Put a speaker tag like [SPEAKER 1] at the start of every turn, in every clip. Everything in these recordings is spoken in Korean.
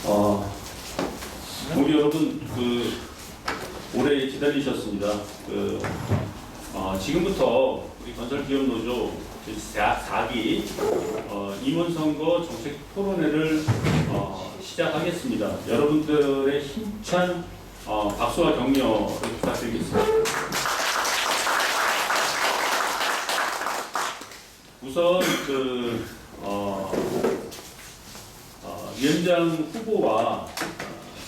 [SPEAKER 1] 우리 여러분 오래 기다리셨습니다. 지금부터 우리 건설기업노조 제4기 임원선거 정책 토론회를 시작하겠습니다. 여러분들의 힘찬 박수와 격려를 부탁드리겠습니다. 우선 위원장 후보와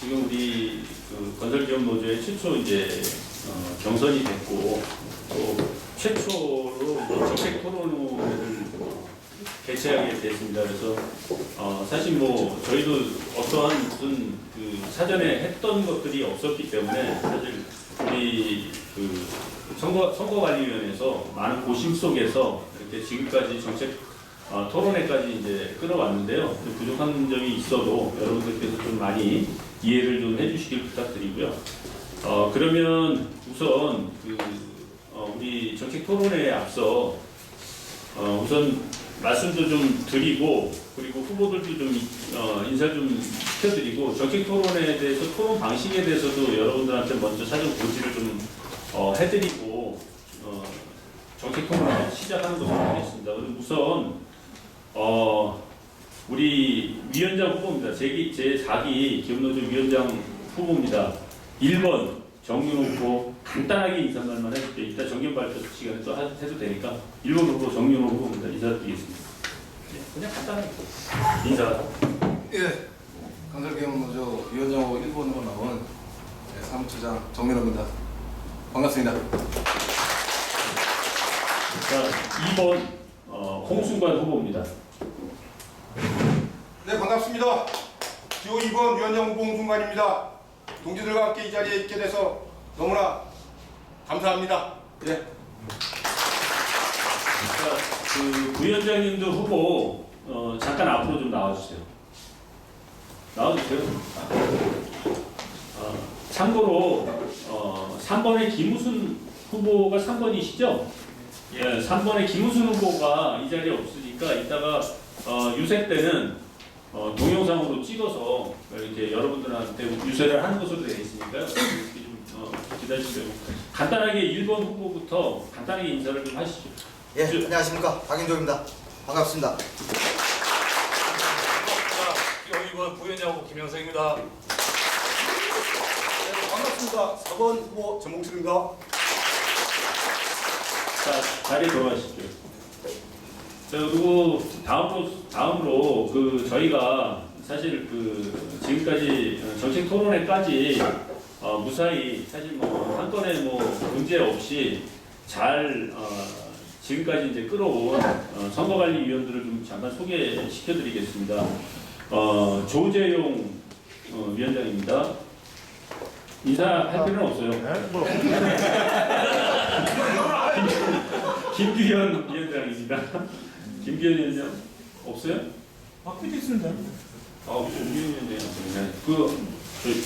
[SPEAKER 1] 지금 우리 건설기업노조의 최초 이제 경선이 됐고 또 최초로 정책 토론회를 개최하게 됐습니다. 그래서 사실 뭐 저희도 어떠한 무슨 사전에 했던 것들이 없었기 때문에 사실 우리 선거관리위원회에서 많은 고심 속에서 이렇게 지금까지 정책 토론회까지 이제 끌어왔는데요. 좀 부족한 점이 있어도 여러분들께서 좀 많이 이해를 좀 해주시길 부탁드리고요. 그러면 우선 우리 정책 토론회에 앞서 우선 말씀도 좀 드리고 그리고 후보들도 좀 인사 좀 시켜드리고 정책 토론회에 대해서 토론 방식에 대해서도 여러분들한테 먼저 사전 고지를 좀 해드리고 정책 토론회 시작하는 것으로 하겠습니다. 우선 우리 위원장 후보입니다. 제4기 기업노조 위원장 후보입니다. 1번 정윤호 후보 간단하게 인사말만 해줄게요. 이따 정견 발표 시간에 또 해도 되니까 1번 후보 정윤호 후보입니다. 인사드리겠습니다. 그냥 간단하게 인사.
[SPEAKER 2] 예, 건설기업노조 위원장 후보 1번으로 나온 사무처장 정민호입니다. 반갑습니다.
[SPEAKER 1] 자, 2번 홍순관 후보입니다.
[SPEAKER 3] 네, 반갑습니다. 기호 2번 위원장 후보 홍순관입니다. 동지들과 함께 이 자리에 있게 돼서 너무나 감사합니다. 네.
[SPEAKER 1] 자, 부위원장님도 후보 잠깐 앞으로 좀 나와주세요. 나와주세요. 참고로 3번의 김우순 후보가 3번이시죠? 예, 3번의 김우순 후보가 이 자리에 없으니까 이따가 유세 때는 동영상으로 찍어서 이렇게 여러분들한테 유세를 하는 것으로 되어 있으니까요. 이렇게 좀 기다리시고요. 간단하게 1번 후보부터 간단하게 인사를 좀 하시죠.
[SPEAKER 4] 예, 안녕하십니까. 박인종입니다. 반갑습니다.
[SPEAKER 5] 기호 2번 부위원장 후보 김영석입니다.
[SPEAKER 3] 네, 반갑습니다. 4번 후보 전봉철입니다.
[SPEAKER 1] 자, 자리 돌아가시죠. 자, 그리고 다음으로 저희가 사실 지금까지 정책 토론회까지 무사히 사실 뭐 한 건에 뭐 문제 없이 잘 지금까지 이제 끌어온 선거관리위원들을 좀 잠깐 소개시켜드리겠습니다. 조재용 위원장입니다. 인사할 필요는 없어요. 김규현 위원장입니다. 김규현 위원장 없어요?
[SPEAKER 5] PD 있습니다.
[SPEAKER 1] 김규현 위원장.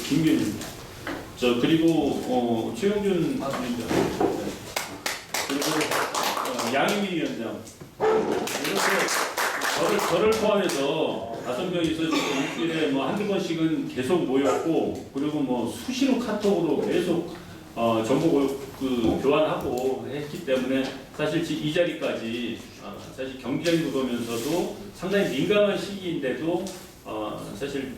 [SPEAKER 1] 김규현. 그리고 최용준 위원장. 그리고 양희미 위원장. 이렇게 저를 포함해서 5명이서 일주일에 뭐 한두 번씩은 계속 모였고 그리고 뭐 수시로 카톡으로 계속 정보 교환하고 했기 때문에 사실 이 자리까지 사실 경쟁 구도면서도 상당히 민감한 시기인데도 사실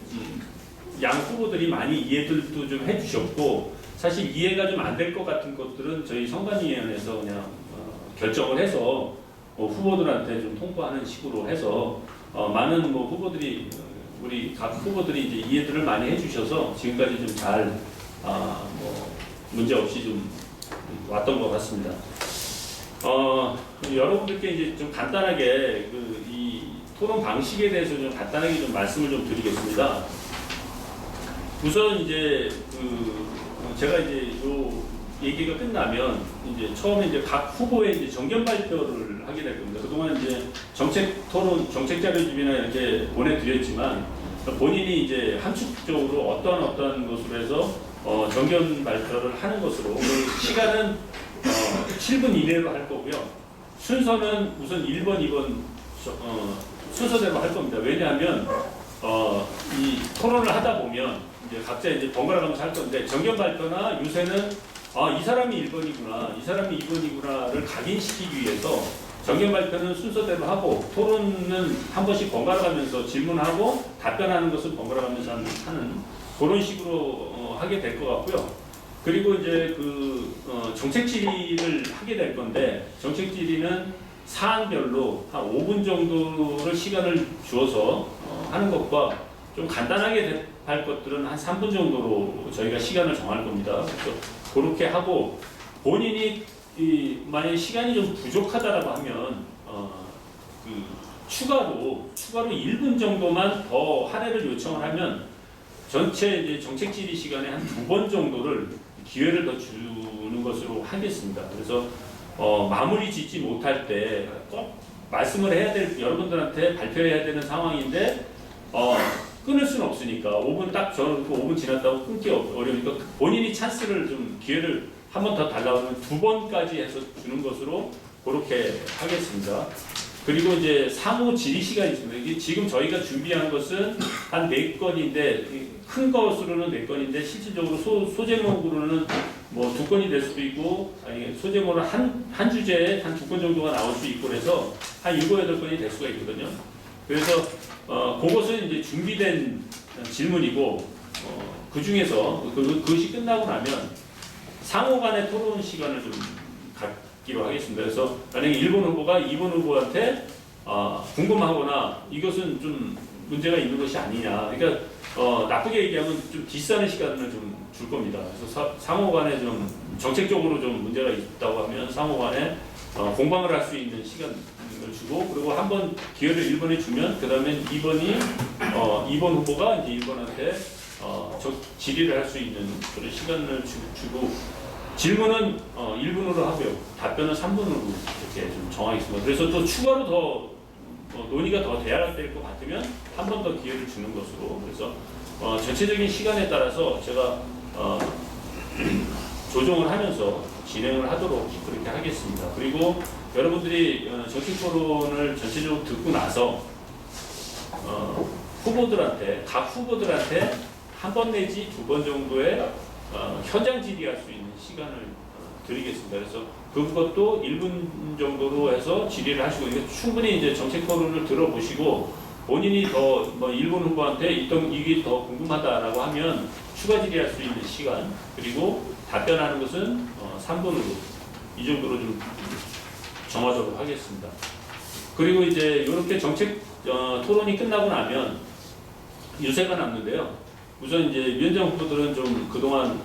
[SPEAKER 1] 양 후보들이 많이 이해들도 좀 해주셨고 사실 이해가 좀 안 될 것 같은 것들은 저희 선관위원회에서 그냥 결정을 해서 후보들한테 좀 통보하는 식으로 해서 많은 뭐 후보들이 우리 각 후보들이 이제 이해들을 많이 해주셔서 지금까지 좀 잘 문제 없이 좀 왔던 것 같습니다. 여러분들께 이제 좀 간단하게 이 토론 방식에 대해서 좀 간단하게 좀 말씀을 좀 드리겠습니다. 우선 이제 제가 이제 요 얘기가 끝나면 이제 처음에 이제 각 후보의 이제 정견 발표를 하게 될 겁니다. 그동안 이제 정책 토론, 정책 자료집이나 이렇게 보내드렸지만 본인이 이제 함축적으로 어떠한 것으로 해서 정견 발표를 하는 것으로 시간은 7분 이내로 할 거고요. 순서는 우선 1번, 2번 순서대로 할 겁니다. 왜냐하면 이 토론을 하다 보면 이제 각자 이제 번갈아 가면서 할 건데 정견 발표나 유세는 이 사람이 1번이구나, 이 사람이 2번이구나를 각인시키기 위해서 정견 발표는 순서대로 하고 토론은 한 번씩 번갈아 가면서 질문하고 답변하는 것을 번갈아 가면서 하는 그런 식으로 하게 될 것 같고요. 그리고 이제 정책 질의를 하게 될 건데 정책 질의는 사안별로 한 5분 정도를 시간을 주어서 하는 것과 좀 간단하게 할 것들은 한 3분 정도로 저희가 시간을 정할 겁니다. 그래서 그렇게 하고 본인이 만약에 시간이 좀 부족하다라고 하면 추가로 1분 정도만 더 할애를 요청을 하면 전체 이제 정책 질의 시간에 한 2번 정도를 기회를 더 주는 것으로 하겠습니다. 그래서 마무리 짓지 못할 때 꼭 말씀을 해야 될 여러분들한테 발표해야 되는 상황인데 끊을 수는 없으니까 5분 딱 저는 5분 지났다고 끊기 어려우니까 본인이 찬스를 좀 기회를 한 번 더 달라고 하면 2번까지 해서 주는 것으로 그렇게 하겠습니다. 그리고 이제 상호 질의 시간이 있습니다. 이게 지금 저희가 준비한 것은 한 4건인데 큰 것으로는 4건인데 실질적으로 소제목으로는 뭐 2건이 될 수도 있고 아니 소제목은 한 주제에 한 2건 정도가 나올 수 있고 그래서 한 7, 8건이 될 수가 있거든요. 그래서 그것은 이제 준비된 질문이고 그 중에서 그것이 끝나고 나면 상호 간의 토론 시간을 좀 갖기로 하겠습니다. 그래서 만약에 1번 후보가 2번 후보한테 궁금하거나 이것은 좀 문제가 있는 것이 아니냐. 그러니까 나쁘게 얘기하면 좀 뒷사는 시간을 좀 줄 겁니다. 그래서 상호 간에 좀 정책적으로 좀 문제가 있다고 하면 상호 간에 공방을 할 수 있는 시간을 주고 그리고 한 번 기회를 1번에 주면 그 다음에 2번 후보가 이제 1번한테 질의를 할 수 있는 그런 시간을 주고 질문은 1분으로 하고요. 답변은 3분으로 이렇게 좀 정하겠습니다. 그래서 또 추가로 더 논의가 더 돼야 될 것 같으면 한 번 더 기회를 주는 것으로 그래서 전체적인 시간에 따라서 제가 조정을 하면서 진행을 하도록 그렇게 하겠습니다. 그리고 여러분들이 정책 토론을 전체적으로 듣고 나서 각 후보들한테 한 번 내지 2번 정도의 현장 질의할 수 있는 시간을 드리겠습니다. 그래서 그것도 1분 정도로 해서 질의를 하시고 충분히 이제 정책 토론을 들어보시고 본인이 더 뭐 1번 후보한테 이게 더 궁금하다라고 하면 추가 질의할 수 있는 시간 그리고 답변하는 것은 3분으로 이 정도로 좀 정하도록 하겠습니다. 그리고 이제 이렇게 정책 토론이 끝나고 나면 유세가 남는데요. 우선 이제 위원장 후보들은 좀 그동안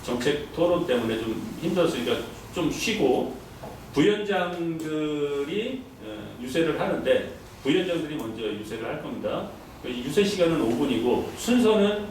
[SPEAKER 1] 정책 토론 때문에 좀 힘들었으니까 좀 쉬고 부위원장들이 유세를 하는데 부위원장들이 먼저 유세를 할 겁니다. 유세 시간은 5분이고 순서는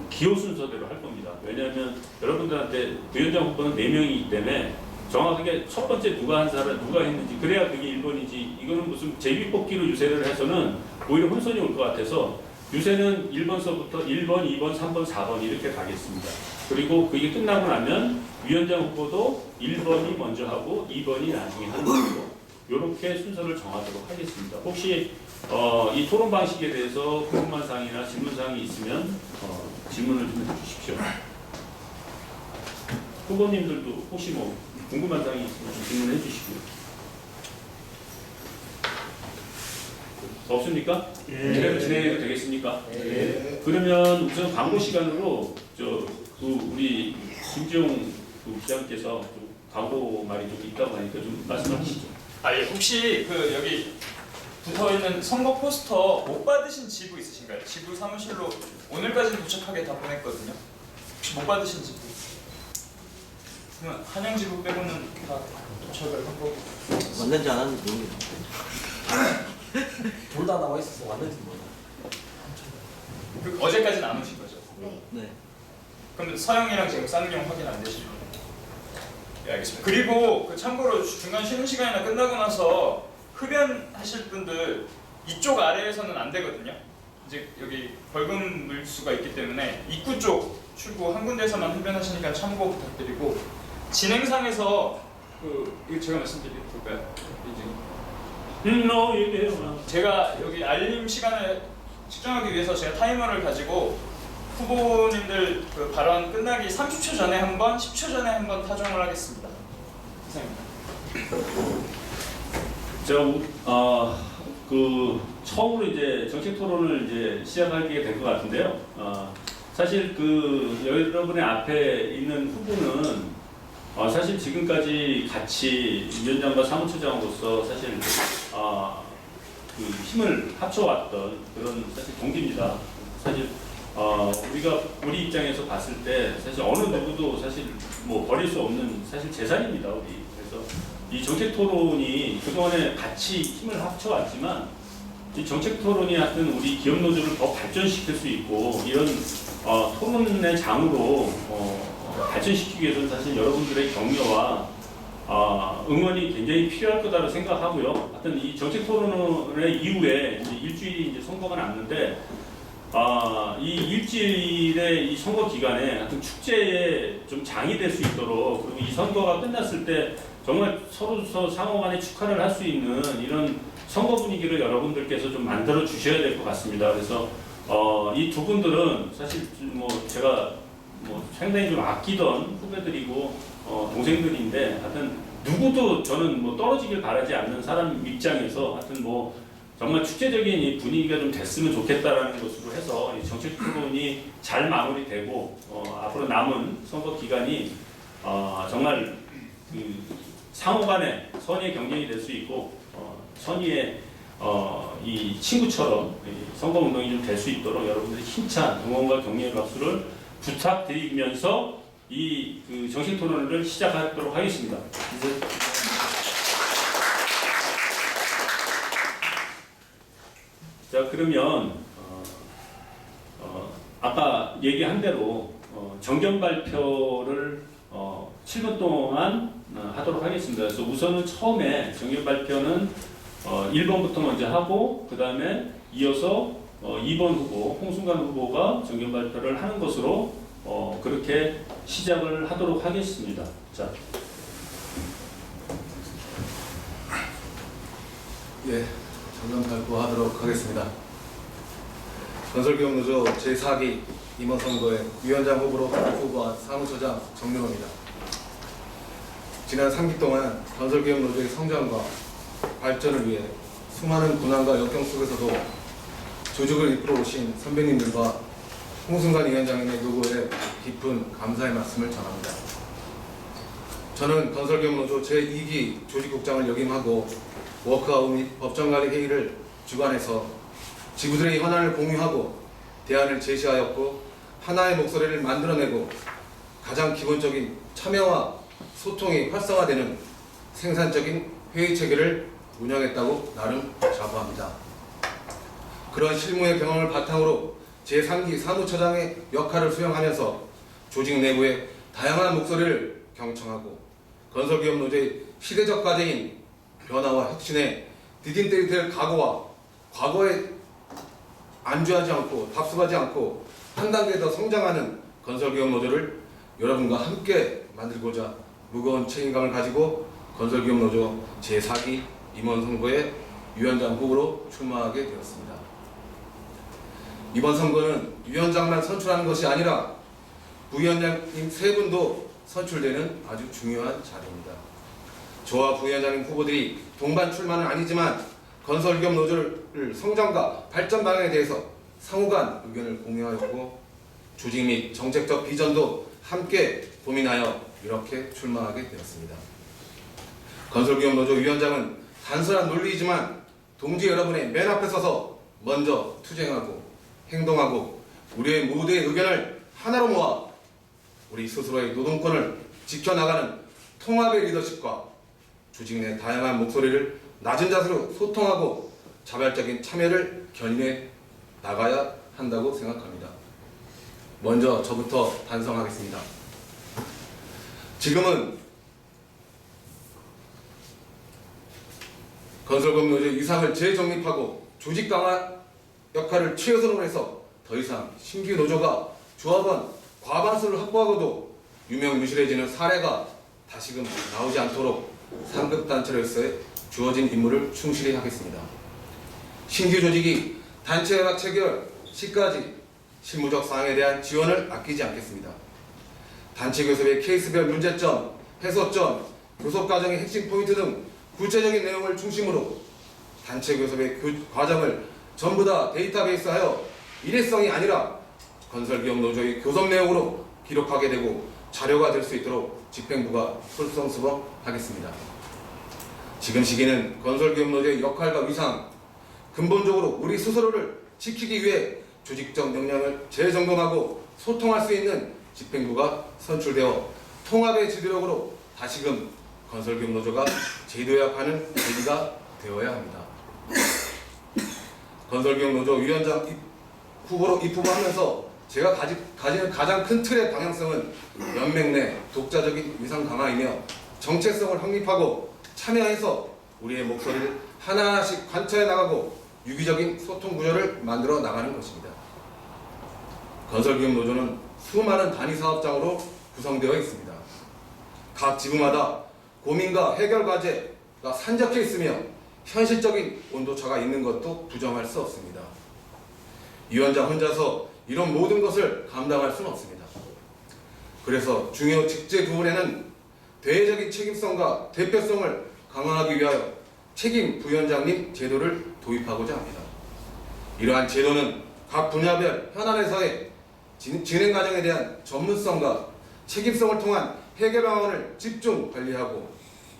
[SPEAKER 1] 기호 순서대로 할 겁니다. 왜냐하면 여러분들한테 부위원장 후보는 4명이기 때문에 정확하게 첫 번째 누가 한 사람 누가 했는지 그래야 그게 1번이지 이거는 무슨 제비뽑기로 유세를 해서는 오히려 혼선이 올 것 같아서 유세는 1번서부터 1번, 2번, 3번, 4번 이렇게 가겠습니다. 그리고 그게 끝나고 나면 위원장 후보도 1번이 먼저 하고 2번이 나중에 하는 거고 이렇게 순서를 정하도록 하겠습니다. 혹시 이 토론 방식에 대해서 궁금한 사항이나 질문 사항이 있으면 질문을 좀 해주십시오. 후보님들도 혹시 뭐 궁금한 사항이 있으면 좀 질문해 주시고요. 없습니까? 그대로 진행해도 되겠습니까?
[SPEAKER 2] 네.
[SPEAKER 1] 그러면 우선 광고 시간으로 우리 김지용 부장께서 광고 말이 좀 있다고 하니까 좀 말씀하시죠.
[SPEAKER 5] 예. 혹시 여기 붙어 있는 선거 포스터 못 받으신 지부 있으신가요? 지부 사무실로 오늘까지 도착하게 다 보냈거든요. 혹시 못 받으신 지부? 그러면 한양 지부 빼고는 다 도착을 하고.
[SPEAKER 4] 왔는지 안 왔는지 모르겠네.
[SPEAKER 6] 둘 다 나와 있어서 왔는지 몰라.
[SPEAKER 5] 어제까지는 안 오신 거죠?
[SPEAKER 4] 네.
[SPEAKER 5] 그럼 서영이랑 지금 쌍용 확인 안 되시죠? 네, 알겠습니다. 그리고 참고로 중간 쉬는 시간이나 끝나고 나서 흡연하실 분들 이쪽 아래에서는 안 되거든요. 이제 여기 벌금 물 수가 있기 때문에 입구 쪽 출구 한 군데에서만 흡연하시니까 참고 부탁드리고 진행상에서 이거 제가 말씀드릴 볼까요?
[SPEAKER 1] 얘기해요.
[SPEAKER 5] 제가 여기 알림 시간을 측정하기 위해서 제가 타이머를 가지고 후보님들 그 발언 끝나기 30초 전에 한 번, 10초 전에 한 번 타종을 하겠습니다. 이상입니다.
[SPEAKER 1] 그 처음으로 이제 정책 토론을 이제 시작하게 된 것 같은데요. 사실 그 여러분의 앞에 있는 후보는 사실 지금까지 같이 위원장과 사무처장으로서 사실 그 힘을 합쳐왔던 그런 사실 동기입니다. 사실 우리 입장에서 봤을 때 사실 어느 누구도 사실 뭐 버릴 수 없는 사실 재산입니다. 우리. 그래서 이 정책 토론이 그동안에 같이 힘을 합쳐왔지만 이 정책 토론이 하여튼 우리 기업 노조를 더 발전시킬 수 있고 이런 토론의 장으로 발전시키기 위해서는 사실 여러분들의 격려와 응원이 굉장히 필요할 거다라고 생각하고요. 하여튼 이 정책 토론의 이후에 이제 일주일이 이제 선거가 남는데 이 일주일의 이 선거 기간에 하여튼 축제의 좀 장이 될 수 있도록 그리고 이 선거가 끝났을 때 정말 서로서 상호간에 축하를 할 수 있는 이런 선거 분위기를 여러분들께서 좀 만들어 주셔야 될 것 같습니다. 그래서 이 두 분들은 사실 뭐 제가 뭐 상당히 좀 아끼던 후배들이고 동생들인데 하여튼 누구도 저는 뭐 떨어지길 바라지 않는 사람 입장에서 하여튼 뭐 정말 축제적인 이 분위기가 좀 됐으면 좋겠다라는 것으로 해서 이 정책 토론이 잘 마무리되고 앞으로 남은 선거 기간이 정말 그 상호간에 선의의 경쟁이 될 수 있고 선의의 이 친구처럼 이 선거 운동이 좀 될 수 있도록 여러분들의 힘찬 응원과 격려의 박수를 부탁드리면서 이 그 정식 토론을 시작하도록 하겠습니다. 자, 그러면 아까 얘기한 대로 정견 발표를 7분 동안 하도록 하겠습니다. 그래서 우선은 처음에 정견 발표는 1번부터 먼저 하고 그 다음에 이어서 2번 후보 홍순관 후보가 정견 발표를 하는 것으로 그렇게 시작을 하도록 하겠습니다. 자.
[SPEAKER 2] 예, 정면 발표하도록 하겠습니다. 건설기업노조 제4기 임원 선거에 위원장 후보로 후보한 사무처장 정명호입니다. 지난 3기 동안 건설기업노조의 성장과 발전을 위해 수많은 고난과 역경 속에서도 조직을 이끌어 오신 선배님들과 홍순관 위원장님의 노고에 깊은 감사의 말씀을 전합니다. 저는 건설기업노조 제2기 조직국장을 역임하고 워크아웃 및 법정관리 회의를 주관해서 지구들의 현안을 공유하고 대안을 제시하였고 하나의 목소리를 만들어내고 가장 기본적인 참여와 소통이 활성화되는 생산적인 회의 체계를 운영했다고 나름 자부합니다. 그런 실무의 경험을 바탕으로 제3기 사무처장의 역할을 수행하면서 조직 내부의 다양한 목소리를 경청하고 건설기업 노조의 시대적 과제인 변화와 혁신에 디딤돌이 될 각오와 과거에 안주하지 않고 답습하지 않고 한 단계 더 성장하는 건설기업 노조를 여러분과 함께 만들고자 무거운 책임감을 가지고 건설기업 노조 제4기 임원 선거에 위원장 후보로 출마하게 되었습니다. 이번 선거는 위원장만 선출하는 것이 아니라 부위원장님 3분도 선출되는 아주 중요한 자리입니다. 저와 부위원장님 후보들이 동반 출마는 아니지만 건설기업 노조를 성장과 발전 방향에 대해서 상호간 의견을 공유하였고 조직 및 정책적 비전도 함께 고민하여 이렇게 출마하게 되었습니다. 건설기업 노조 위원장은 단순한 논리이지만 동지 여러분의 맨 앞에 서서 먼저 투쟁하고 행동하고 우리의 모두의 의견을 하나로 모아 우리 스스로의 노동권을 지켜나가는 통합의 리더십과 조직 내 다양한 목소리를 낮은 자세로 소통하고 자발적인 참여를 견인해 나가야 한다고 생각합니다. 먼저 저부터 반성하겠습니다. 지금은 건설기업 노조 이상을 재정립하고 조직 강화 역할을 최우선으로 해서 더 이상 신규 노조가 조합원 과반수를 확보하고도 유명무실해지는 사례가 다시금 나오지 않도록 상급단체로서의 주어진 임무를 충실히 하겠습니다. 신규 조직이 단체 연합 체결 시까지 실무적 사항에 대한 지원을 아끼지 않겠습니다. 단체 교섭의 케이스별 문제점, 해소점, 교섭 과정의 핵심 포인트 등 구체적인 내용을 중심으로 단체 교섭의 과정을 전부 다 데이터베이스하여 일회성이 아니라 건설기업 노조의 교섭 내용으로 기록하게 되고 자료가 될 수 있도록 집행부가 솔선수범하겠습니다. 지금 시기는 건설기업 노조의 역할과 위상, 근본적으로 우리 스스로를 지키기 위해 조직적 역량을 재점검하고 소통할 수 있는 집행부가 선출되어 통합의 지도력으로 다시금 건설기업 노조가 재도약하는 계기가 되어야 합니다. 건설기업 노조 위원장 후보로 입후보하면서 제가 가지는 가장 큰 틀의 방향성은 연맹 내 독자적인 위상 강화이며 정체성을 확립하고 참여해서 우리의 목소리를 하나하나씩 관찰해 나가고 유기적인 소통 구조를 만들어 나가는 것입니다. 건설기업 노조는 수많은 단위 사업장으로 구성되어 있습니다. 각 지부마다 고민과 해결 과제가 산적해 있으며 현실적인 온도차가 있는 것도 부정할 수 없습니다. 위원장 혼자서 이런 모든 것을 감당할 수는 없습니다. 그래서 중요 직제 부분에는 대외적인 책임성과 대표성을 강화하기 위하여 책임 부위원장님 제도를 도입하고자 합니다. 이러한 제도는 각 분야별 현안에서의 진행 과정에 대한 전문성과 책임성을 통한 해결 방안을 집중 관리하고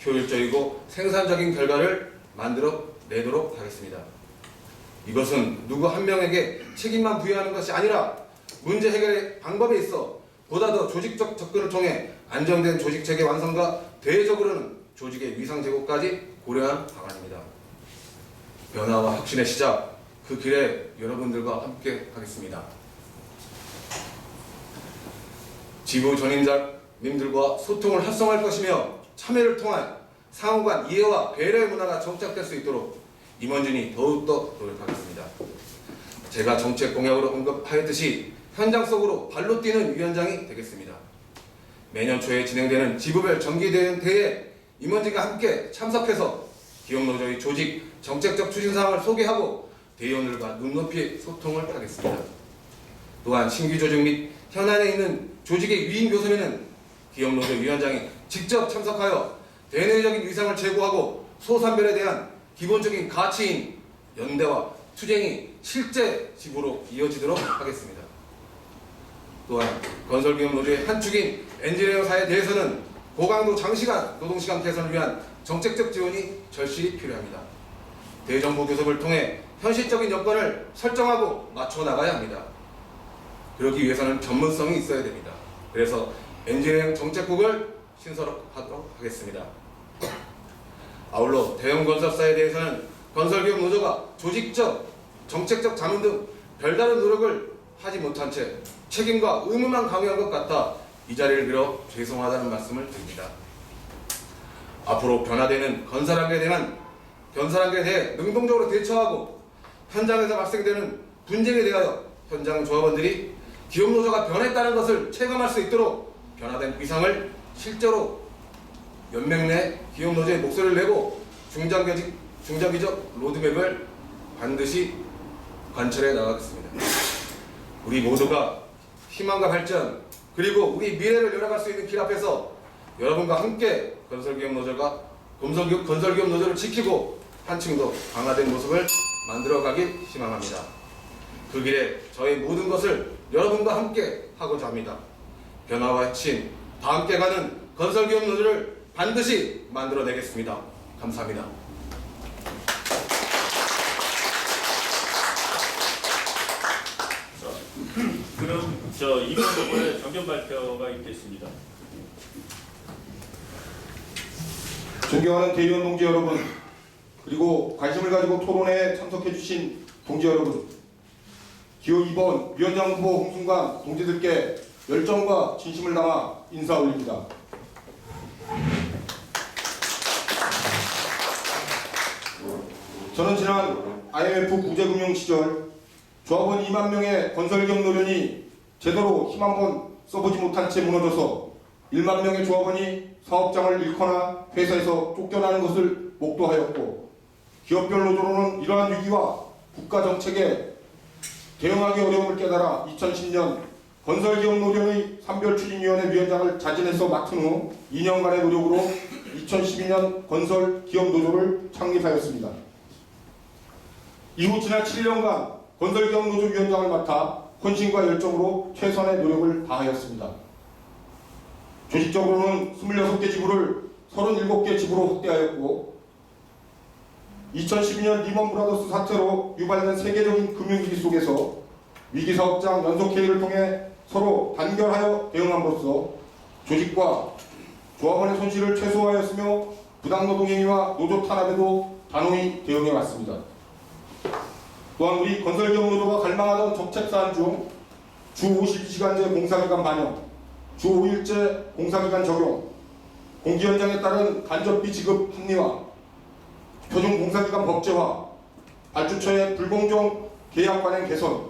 [SPEAKER 2] 효율적이고 생산적인 결과를 만들어 내도록 하겠습니다. 이것은 누구 한 명에게 책임만 부여하는 것이 아니라 문제 해결의 방법에 있어 보다 더 조직적 접근을 통해 안정된 조직체계 완성과 대외적으로는 조직의 위상 제고까지 고려한 방안입니다. 변화와 혁신의 시작, 그 길에 여러분들과 함께 하겠습니다. 지부 전임자님들과 소통을 활성화할 것이며 참여를 통한 상호간 이해와 배려의 문화가 정착될 수 있도록 임원진이 더욱더 노력하겠습니다. 제가 정책 공약으로 언급하였듯이 현장 속으로 발로 뛰는 위원장이 되겠습니다. 매년 초에 진행되는 지부별 정기대회에 임원진과 함께 참석해서 기업노조의 조직, 정책적 추진사항을 소개하고 대의원들과 눈높이 소통을 하겠습니다. 또한 신규 조직 및 현안에 있는 조직의 위임 교섭에는 기업노조 위원장이 직접 참석하여 대내적인 위상을 제고하고 소산별에 대한 기본적인 가치인 연대와 투쟁이 실제 지부로 이어지도록 하겠습니다. 또한 건설기업 노조의 한 축인 엔지니어사에 대해서는 고강도 장시간 노동시간 개선을 위한 정책적 지원이 절실히 필요합니다. 대정부 교섭을 통해 현실적인 여건을 설정하고 맞춰 나가야 합니다. 그러기 위해서는 전문성이 있어야 됩니다. 그래서 엔지니어링 정책국을 신설하도록 하겠습니다. 아울러 대형 건설사에 대해서는 건설기업 노조가 조직적, 정책적 자문 등 별다른 노력을 하지 못한 채 책임과 의무만 강요한 것 같아 이 자리를 빌어 죄송하다는 말씀을 드립니다. 앞으로 변화되는 건설학에 대해 능동적으로 대처하고 현장에서 발생되는 분쟁에 대하여 현장 조합원들이 기업노조가 변했다는 것을 체감할 수 있도록 변화된 위상을 실제로 연맹 내 기업노조의 목소리를 내고 중장기적 로드맵을 반드시 관철해 나가겠습니다. 우리 모두가 희망과 발전 그리고 우리 미래를 열어갈 수 있는 길 앞에서 여러분과 함께 건설기업 노조를 지키고 한층 더 강화된 모습을 만들어가길 희망합니다. 그 길에 저의 모든 것을 여러분과 함께 하고자 합니다. 변화와 혁신, 다 함께 가는 건설기업 노조를 반드시 만들어내겠습니다. 감사합니다.
[SPEAKER 1] 그럼 이번 후보의 정견 발표가 있겠습니다.
[SPEAKER 3] 존경하는 대의원 동지 여러분, 그리고 관심을 가지고 토론회에 참석해 주신 동지 여러분, 기호 2번 위원장 후보 홍순관 동지들께 열정과 진심을 담아 인사 올립니다. 저는 지난 IMF 구제금융 시절 조합원 2만 명의 건설기업 노련이 제대로 힘 한번 써보지 못한 채 무너져서 1만 명의 조합원이 사업장을 잃거나 회사에서 쫓겨나는 것을 목도하였고, 기업별 노조로는 이러한 위기와 국가 정책의 대응하기 어려움을 깨달아 2010년 건설기업노조의 산별추진위원회 위원장을 자진해서 맡은 후 2년간의 노력으로 2012년 건설기업노조를 창립하였습니다. 이후 지난 7년간 건설기업노조 위원장을 맡아 헌신과 열정으로 최선의 노력을 다하였습니다. 조직적으로는 26개 지부를 37개 지부로 확대하였고 2012년 리먼 브라더스 사태로 유발된 세계적인 금융위기 속에서 위기사업장 연속회의를 통해 서로 단결하여 대응함으로써 조직과 조합원의 손실을 최소화하였으며 부당노동행위와 노조 탄압에도 단호히 대응해왔습니다. 또한 우리 건설기업노조가 갈망하던 정책사안 중 주 52시간제 공사기간 반영, 주 5일제 공사기간 적용, 공기 현장에 따른 간접비 지급 합리화, 표준 공사기간 법제화, 발주처의 불공정 계약 관행 개선,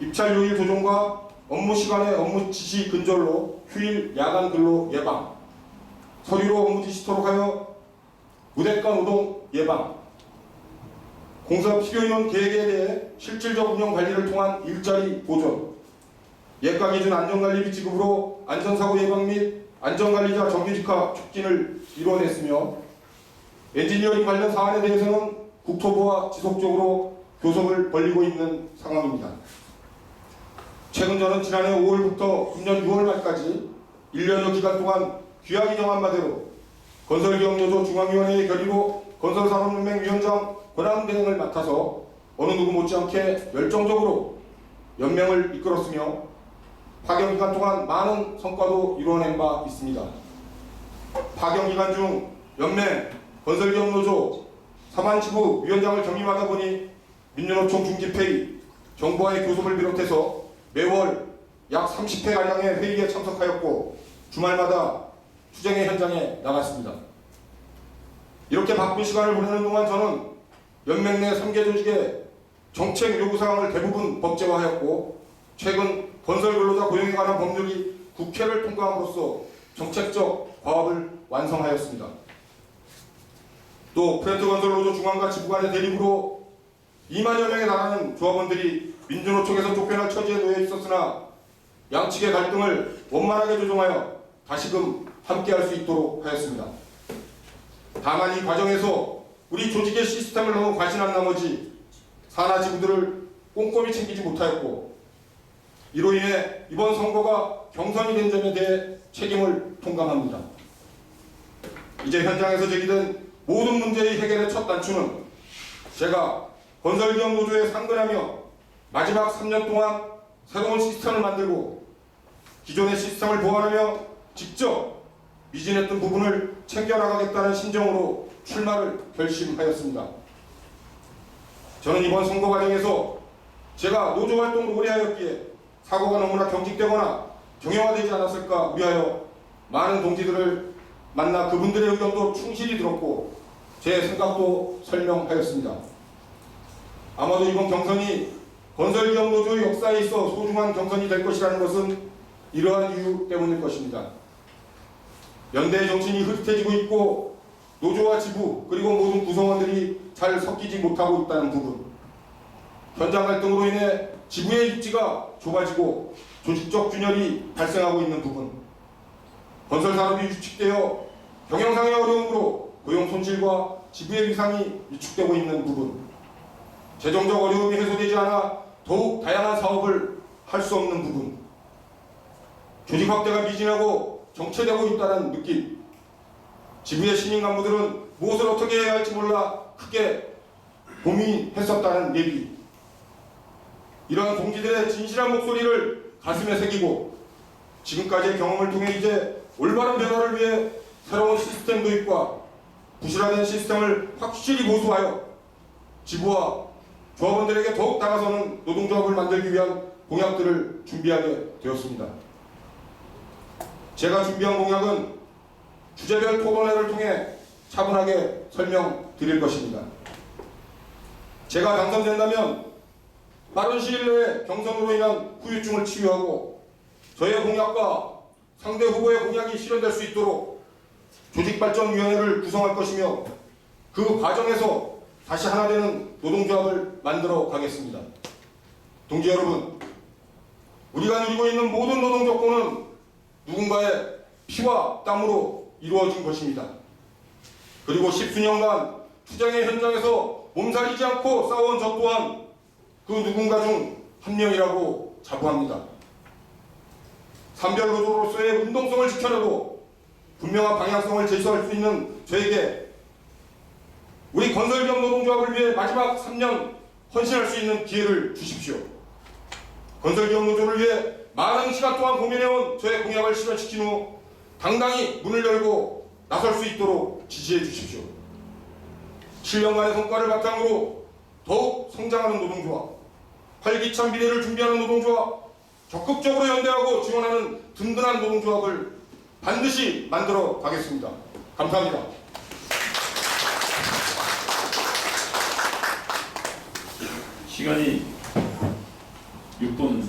[SPEAKER 3] 입찰 요일 조정과 업무 시간의 업무 지시 근절로 휴일 야간 근로 예방, 서류로 업무 지시토록 하여 무대가 노동 예방, 공사 필요인원 계획에 대해 실질적 운영 관리를 통한 일자리 보존, 예가 기준 안전관리비 지급으로 안전사고 예방 및 안전관리자 정규직화 촉진을 이뤄냈으며 엔지니어링 관련 사안에 대해서는 국토부와 지속적으로 교섭을 벌이고 있는 상황입니다. 최근 저는 지난해 5월부터 금년 6월 말까지 1년여 기간 동안 귀하게 정한 바대로 건설기업노조 중앙위원회의 결의로 건설산업연맹 위원장 권한대행을 맡아서 어느 누구 못지않게 열정적으로 연맹을 이끌었으며 파견기간 동안 많은 성과도 이루어낸 바 있습니다. 파견기간 중 연맹, 건설기업노조, 사만지부 위원장을 겸임하다 보니 민주노총 중집회의, 정부와의 교섭을 비롯해서 매월 약 30회가량의 회의에 참석하였고 주말마다 투쟁의 현장에 나갔습니다. 이렇게 바쁜 시간을 보내는 동안 저는 연맹 내 3개 조직의 정책 요구사항을 대부분 법제화하였고 최근 건설근로자 고용에 관한 법률이 국회를 통과함으로써 정책적 과업을 완성하였습니다. 또 프렌트건설노조 중앙과 지부 간의 대립으로 2만여 명에 달하는 조합원들이 민주노총에서 쫓겨날 처지에 놓여 있었으나 양측의 갈등을 원만하게 조정하여 다시금 함께할 수 있도록 하였습니다. 다만 이 과정에서 우리 조직의 시스템을 너무 과신한 나머지 산하 지부들을 꼼꼼히 챙기지 못하였고 이로 인해 이번 선거가 경선이 된 점에 대해 책임을 통감합니다. 이제 현장에서 제기된 모든 문제의 해결의 첫 단추는 제가 건설기업 노조에 상근하며 마지막 3년 동안 새로운 시스템을 만들고 기존의 시스템을 보완하며 직접 미진했던 부분을 챙겨나가겠다는 심정으로 출마를 결심하였습니다. 저는 이번 선거 과정에서 제가 노조 활동을 오래 하였기에 사고가 너무나 경직되거나 정형화되지 않았을까 우려하여 많은 동지들을 만나 그분들의 의견도 충실히 들었고 제 생각도 설명하였습니다. 아마도 이번 경선이 건설기업 노조의 역사에 있어 소중한 경선이 될 것이라는 것은 이러한 이유 때문일 것입니다. 연대의 정신이 흐릿해지고 있고 노조와 지부 그리고 모든 구성원들이 잘 섞이지 못하고 있다는 부분, 현장 갈등으로 인해 지부의 입지가 좁아지고 조직적 균열이 발생하고 있는 부분, 건설산업이 위축되어 경영상의 어려움으로 고용 손실과 지부의 위상이 위축되고 있는 부분, 재정적 어려움이 해소되지 않아 더욱 다양한 사업을 할 수 없는 부분, 조직 확대가 미진하고 정체되고 있다는 느낌, 지부의 신임 간부들은 무엇을 어떻게 해야 할지 몰라 크게 고민했었다는 얘기, 이러한 동지들의 진실한 목소리를 가슴에 새기고 지금까지의 경험을 통해 이제 올바른 변화를 위해 새로운 시스템 도입과 부실화된 시스템을 확실히 보수하여 지부와 조합원들에게 더욱 다가서는 노동조합을 만들기 위한 공약들을 준비하게 되었습니다. 제가 준비한 공약은 주제별 토론회를 통해 차분하게 설명드릴 것입니다. 제가 당선된다면 빠른 시일 내에 경선으로 인한 후유증을 치유하고 저의 공약과 상대 후보의 공약이 실현될 수 있도록 조직발전위원회를 구성할 것이며 그 과정에서 다시 하나 되는 노동조합을 만들어 가겠습니다. 동지 여러분, 우리가 누리고 있는 모든 노동 조건은 누군가의 피와 땀으로 이루어진 것입니다. 그리고 십수년간 투쟁의 현장에서 몸살리지 않고 싸워온 저 또한 그 누군가 중 한 명이라고 자부합니다. 산별노조로서의 운동성을 지켜내고 분명한 방향성을 제시할 수 있는 저에게 우리 건설기업 노동조합을 위해 마지막 3년 헌신할 수 있는 기회를 주십시오. 건설기업 노조를 위해 많은 시간 동안 고민해온 저의 공약을 실현시킨 후 당당히 문을 열고 나설 수 있도록 지지해 주십시오. 7년간의 성과를 바탕으로 더욱 성장하는 노동조합, 활기찬 미래를 준비하는 노동조합, 적극적으로 연대하고 지원하는 든든한 노동조합을 반드시 만들어 가겠습니다. 감사합니다.
[SPEAKER 1] 시간이 6분.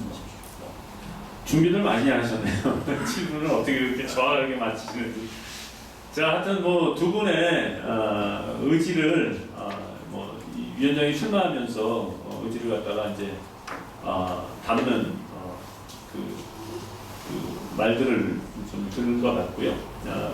[SPEAKER 1] 준비를 많이 하셨네요. 7분을 어떻게 그렇게 정확하게 맞히시는지. 자, 하여튼 뭐 두 분의 의지를 이 위원장이 출마하면서 의지를 갖다가 이제 담는 그 말들을 좀 듣는 것 같고요.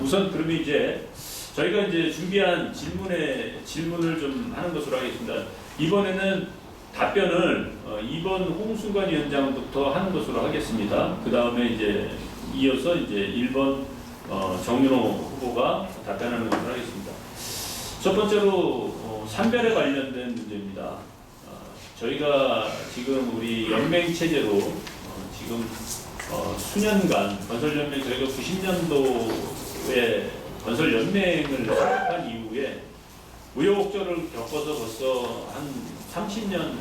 [SPEAKER 1] 우선 그러면 이제 저희가 이제 준비한 질문을 좀 하는 것으로 하겠습니다. 이번에는 답변을 2번 홍순관 위원장부터 하는 것으로 하겠습니다. 그 다음에 이제 이어서 이제 1번 정윤호 후보가 답변하는 것으로 하겠습니다. 첫 번째로 산별에 관련된 문제입니다. 저희가 지금 우리 연맹 체제로 지금 수년간 건설연맹 저희가 90년도에 건설연맹을 설립한 이후에 우여곡절을 겪어서 벌써 한 30년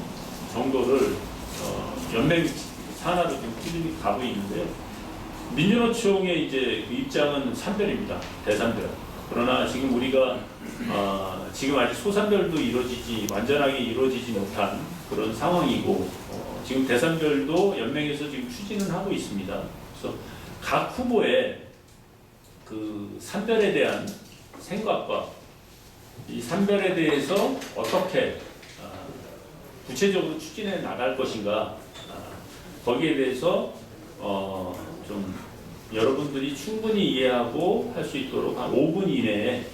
[SPEAKER 1] 정도를 연맹 산하로 지금 꾸준히 가고 있는데요. 민주노총의 이제 그 입장은 산별입니다. 대산별. 그러나 지금 우리가 지금 아직 소산별도 완전하게 이루어지지 못한 그런 상황이고 지금 대산별도 연맹에서 지금 추진은 하고 있습니다. 그래서 각 후보의 그 산별에 대한 생각과 이 산별에 대해서 어떻게 구체적으로 추진해 나갈 것인가 거기에 대해서 좀 여러분들이 충분히 이해하고 할 수 있도록 한 5분 이내에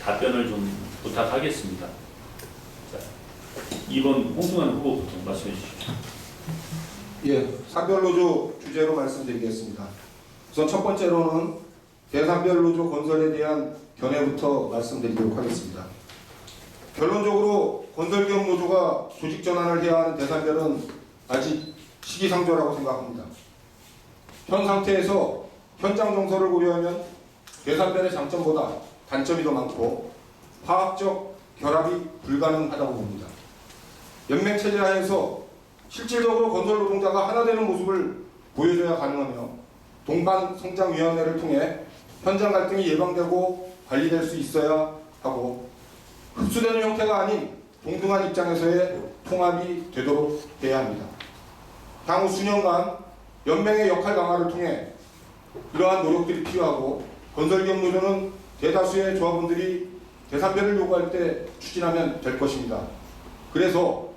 [SPEAKER 1] 답변을 좀 부탁하겠습니다. 자, 2번 홍순관 후보부터 말씀해 주십시오.
[SPEAKER 3] 예, 산별노조 주제로 말씀드리겠습니다. 우선 첫 번째로는 대산별노조 건설에 대한 견해부터 말씀드리도록 하겠습니다. 결론적으로 건설기업 노조가 조직 전환을 해야 하는 대산별은 아직 시기상조라고 생각합니다. 현 상태에서 현장 정서를 고려하면 대산별의 장점보다 단점이 더 많고 화학적 결합이 불가능하다고 봅니다. 연맹 체제 하에서 실질적으로 건설 노동자가 하나 되는 모습을 보여줘야 가능하며 동반성장위원회를 통해 현장 갈등이 예방되고 관리될 수 있어야 하고 흡수되는 형태가 아닌 동등한 입장에서의 통합이 되도록 해야 합니다. 향후 수년간 연맹의 역할 강화를 통해 이러한 노력들이 필요하고 건설기업 노조는 대다수의 조합원들이 대산별을 요구할 때 추진하면 될 것입니다. 그래서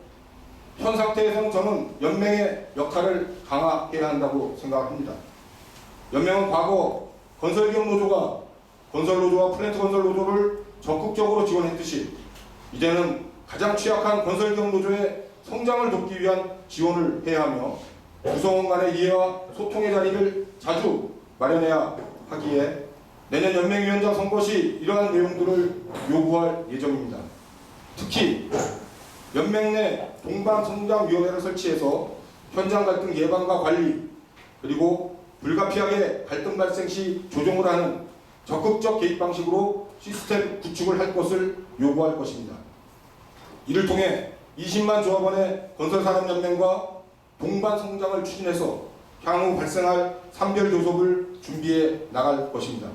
[SPEAKER 3] 현 상태에서는 저는 연맹의 역할을 강화해야 한다고 생각합니다. 연맹은 과거 건설기업 노조가 건설노조와 플랜트 건설노조를 적극적으로 지원했듯이 이제는 가장 취약한 건설기업 노조의 성장을 돕기 위한 지원을 해야 하며 구성원 간의 이해와 소통의 자리를 자주 마련해야 하기에 내년 연맹위원장 선거 시 이러한 내용들을 요구할 예정입니다. 특히 연맹 내 동반성장위원회를 설치해서 현장 갈등 예방과 관리 그리고 불가피하게 갈등 발생 시 조정을 하는 적극적 개입 방식으로 시스템 구축을 할 것을 요구할 것입니다. 이를 통해 20만 조합원의 건설산업연맹과 동반 성장을 추진해서 향후 발생할 산별 교섭을 준비해 나갈 것입니다.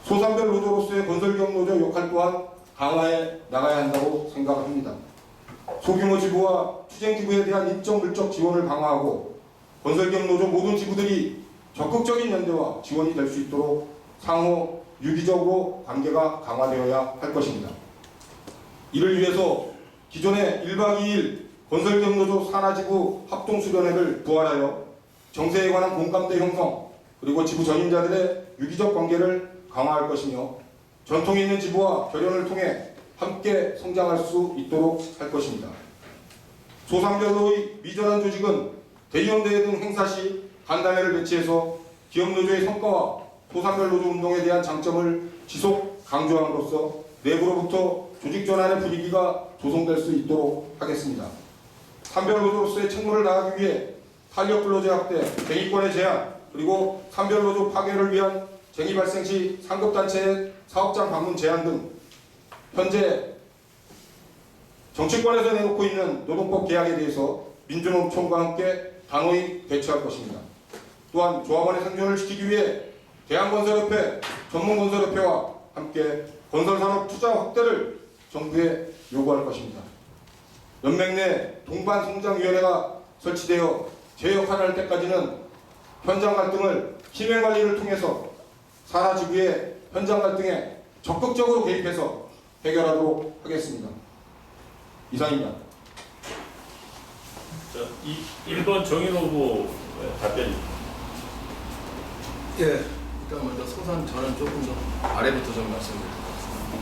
[SPEAKER 3] 소산별 노조로서의 건설기업 노조 역할 또한 강화해 나가야 한다고 생각합니다. 소규모 지부와 투쟁 지부에 대한 인적 물적 지원을 강화하고 건설기업 노조 모든 지부들이 적극적인 연대와 지원이 될 수 있도록 상호 유기적으로 관계가 강화되어야 할 것입니다. 이를 위해서 기존의 1박 2일 건설경노조 산하지구 합동수련회를 부활하여 정세에 관한 공감대 형성 그리고 지부 전임자들의 유기적 관계를 강화할 것이며 전통이 있는 지부와 결연을 통해 함께 성장할 수 있도록 할 것입니다. 소상별로의 미전한 조직은 대의원대회 등 행사 시 간담회를 배치해서 기업노조의 성과와 소상별 노조 운동에 대한 장점을 지속 강조함으로써 내부로부터 조직 전환의 분위기가 조성될 수 있도록 하겠습니다. 산별노조로서의 책무를 다하기 위해 탄력근로제 확대, 쟁의권의 제한, 그리고 산별노조 파괴를 위한 쟁의 발생 시 상급단체의 사업장 방문 제한 등 현재 정치권에서 내놓고 있는 노동법 개혁에 대해서 민주노총과 함께 단호히 대처할 것입니다. 또한 조합원의 생존을 지키기 위해 대한건설협회, 전문건설협회와 함께 건설산업 투자 확대를 정부에 요구할 것입니다. 연맹 내 동반성장위원회가 설치되어 제 역할을 할 때까지는 현장 갈등을 희맹관리를 통해서 산하지구의 현장 갈등에 적극적으로 개입해서 해결하도록 하겠습니다. 이상입니다.
[SPEAKER 1] 자, 1번 정인 후보 답변입니다.
[SPEAKER 2] 예, 일단 먼저 소산 저는 조금 더 아래부터 좀 말씀드릴 것 같습니다.